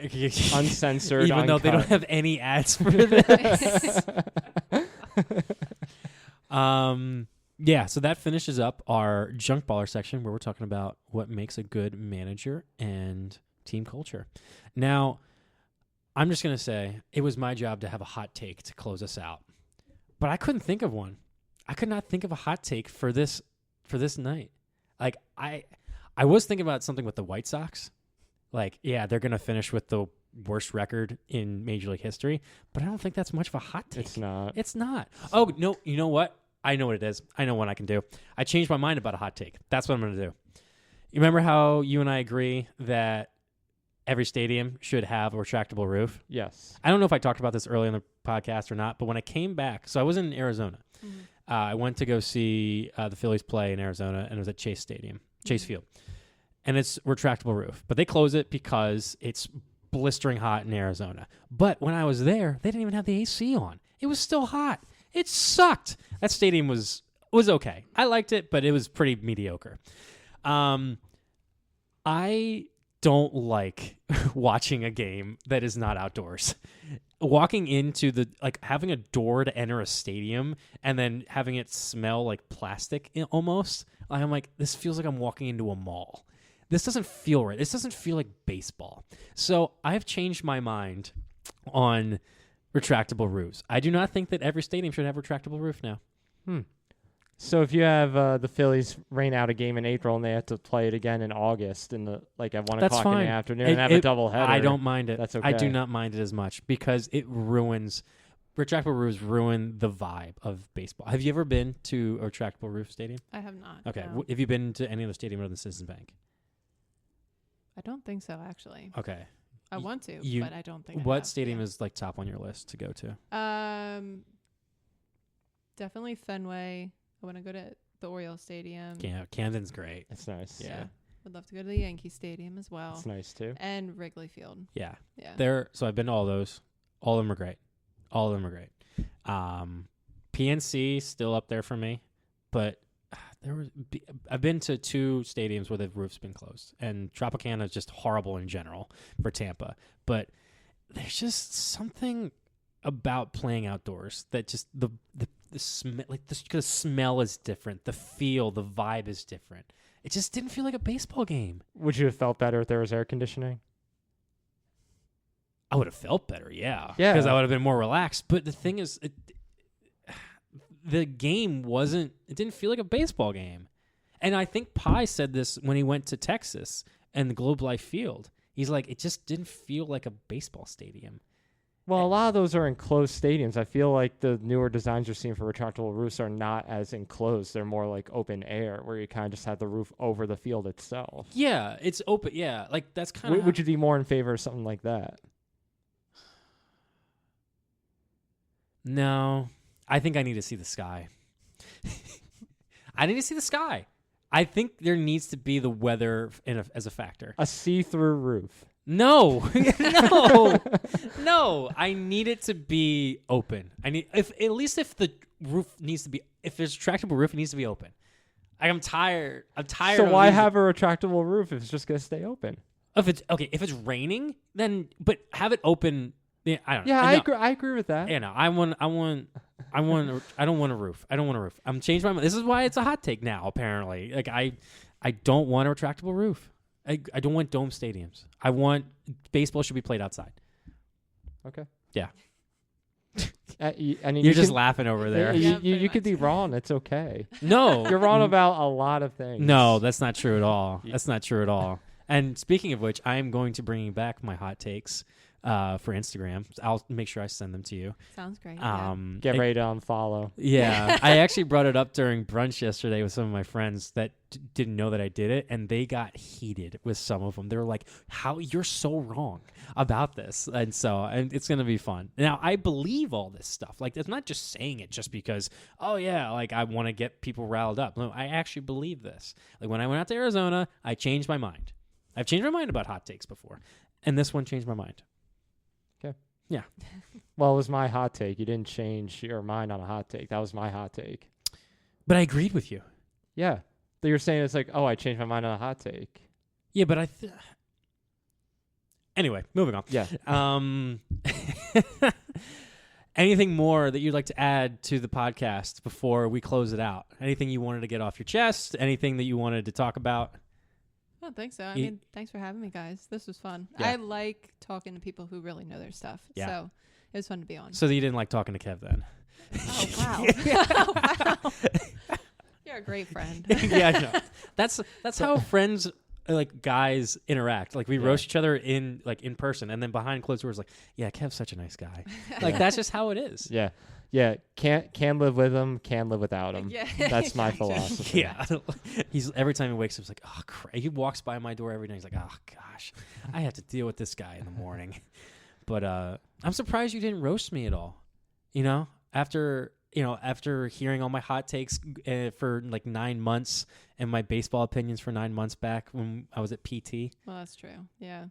uncensored, even though they don't have any ads for this. So that finishes up our junk baller section where we're talking about what makes a good manager and team culture. Now, I'm just going to say it was my job to have a hot take to close us out, but I couldn't think of one. I could not think of a hot take for this night. Like I was thinking about something with the White Sox. Like, yeah, they're going to finish with the worst record in Major League history, but I don't think that's much of a hot take. It's not. Oh, no, you know what? I know what it is. I know what I can do. I changed my mind about a hot take. That's what I'm going to do. You remember how you and I agree that every stadium should have a retractable roof? Yes. I don't know if I talked about this early in the podcast or not, but when I came back, so I was in Arizona. Mm-hmm. I went to go see the Phillies play in Arizona, and it was at Chase Field. And it's retractable roof. But they close it because it's blistering hot in Arizona. But when I was there, they didn't even have the AC on. It was still hot. It sucked. That stadium was okay. I liked it, but it was pretty mediocre. I don't like watching a game that is not outdoors. Walking into having a door to enter a stadium and then having it smell like plastic almost. I'm like, this feels like I'm walking into a mall. This doesn't feel right. This doesn't feel like baseball. So I've changed my mind on retractable roofs. I do not think that every stadium should have a retractable roof now. So if you have the Phillies rain out a game in April and they have to play it again in August at 1 o'clock in the afternoon and have a doubleheader, I don't mind it. That's okay. I do not mind it as much because it retractable roofs ruin the vibe of baseball. Have you ever been to a retractable roof stadium? I have not. Okay. No. Have you been to any other stadium other than Citizens Bank? I don't think so, actually. Okay. I want to, but I don't think What stadium is top on your list to go to? Definitely Fenway. I want to go to the Orioles Stadium. Yeah, Camden's great. It's nice. Yeah. Would love to go to the Yankee Stadium as well. It's nice too. And Wrigley Field. Yeah. So I've been to all those. All of them are great. PNC still up there for me, but I've been to 2 stadiums where the roof's been closed, and Tropicana is just horrible in general for Tampa. But there's just something about playing outdoors that just the smell, like the smell is different, the feel, the vibe is different. It just didn't feel like a baseball game. Would you have felt better if there was air conditioning? I would have felt better, yeah, because I would have been more relaxed. But the thing is, the game it didn't feel like a baseball game. And I think Pi said this when he went to Texas and the Globe Life Field. He's like, it just didn't feel like a baseball stadium. Well, a lot of those are enclosed stadiums. I feel like the newer designs you're seeing for retractable roofs are not as enclosed. They're more like open air, where you kind of just have the roof over the field itself. Yeah, it's open. Yeah, like that's kind of. Would you be more in favor of something like that? No, I think I need to see the sky. I need to see the sky. I think there needs to be the weather as a factor. A see-through roof. No, no. I need it to be open. I need if the roof needs to be. If there's a retractable roof, it needs to be open. I'm tired. So why have a retractable roof if it's just gonna stay open? If it's raining, then have it open. Yeah, I don't know. Yeah, I agree with that. Yeah, no, I don't want a roof. I'm changing my mind. This is why it's a hot take now. Apparently, like I don't want a retractable roof. I don't want dome stadiums. I want baseball should be played outside. Okay. Yeah. You're just laughing over there. You could be wrong. It's okay. No, you're wrong about a lot of things. No, that's not true at all. That's not true at all. And speaking of which, I am going to bring back my hot takes for Instagram. I'll make sure I send them to you. Sounds great. Get ready to unfollow. Yeah, I actually brought it up during brunch yesterday with some of my friends that didn't know that I did it, and they got heated with some of them. They were like, "How you're so wrong about this?" And it's gonna be fun. Now, I believe all this stuff. Like, it's not just saying it just because, oh yeah, like I want to get people riled up. No, I actually believe this. Like when I went out to Arizona, I changed my mind. I've changed my mind about hot takes before, and this one changed my mind. Okay. Yeah. Well, it was my hot take. You didn't change your mind on a hot take. That was my hot take. But I agreed with you. Yeah. But you're saying it's like, oh, I changed my mind on a hot take. Yeah, but anyway, moving on. Yeah. Anything more that you'd like to add to the podcast before we close it out? Anything you wanted to get off your chest? Anything that you wanted to talk about? I don't think so. I mean, thanks for having me, guys. This was fun. Yeah. I like talking to people who really know their stuff. Yeah. So it was fun to be on. So you didn't like talking to Kev then? Oh, wow. Wow. You're a great friend. Yeah, I know. That's how friends, like guys, interact. Like we roast each other in person, and then behind closed doors, like, yeah, Kev's such a nice guy. Like that's just how it is. Yeah. Yeah, can live with him, can live without him. Yeah. That's my philosophy. Yeah, he's every time he wakes up, he's like, oh, he walks by my door every day. He's like, oh gosh, I have to deal with this guy in the morning. But I'm surprised you didn't roast me at all. After hearing all my hot takes for like 9 months and my baseball opinions for 9 months back when I was at PT. Well, that's true. Yeah,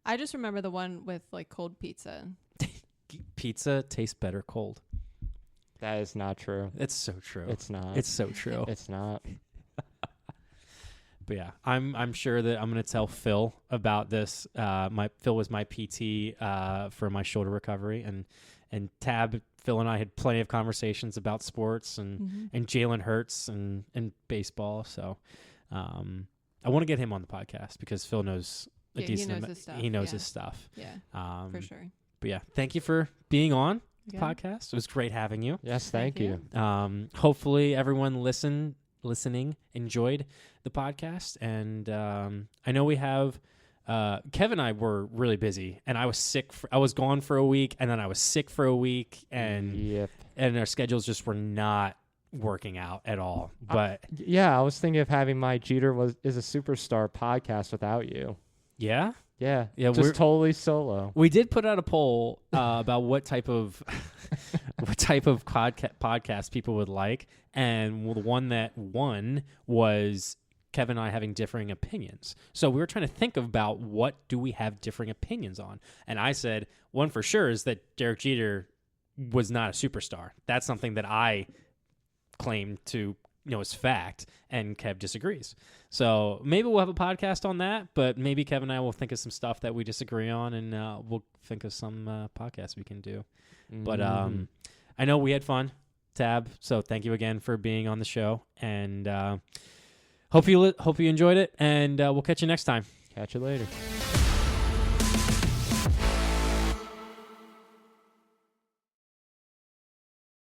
I just remember the one with like cold pizza. Pizza tastes better cold. That is not true. It's so true. It's not. It's so true. It's not. But yeah, I'm sure that I'm gonna tell Phil about this. Phil was my PT for my shoulder recovery, and Phil and I had plenty of conversations about sports and Jalen Hurts and baseball. So I want to get him on the podcast because Phil knows a decent amount. He knows his stuff. Yeah, for sure. But yeah, thank you for being on the podcast. It was great having you. Yes, thank you. Hopefully everyone listening enjoyed the podcast, and I know we have Kevin and I were really busy, and I was sick. I was gone for a week, and then I was sick for a week, and our schedules just were not working out at all. But I was thinking of having my Jeter is a Superstar podcast without you. Yeah. Yeah, just totally solo. We did put out a poll about what type of podcast people would like, and the one that won was Kevin and I having differing opinions. So we were trying to think about what do we have differing opinions on, and I said one for sure is that Derek Jeter was not a superstar. That's something that I claim to is fact, and Kev disagrees. So maybe we'll have a podcast on that, but maybe Kev and I will think of some stuff that we disagree on, and we'll think of some podcasts we can do. But I know we had fun, Tab, so thank you again for being on the show, and hope you enjoyed it, and we'll catch you next time. Catch you later.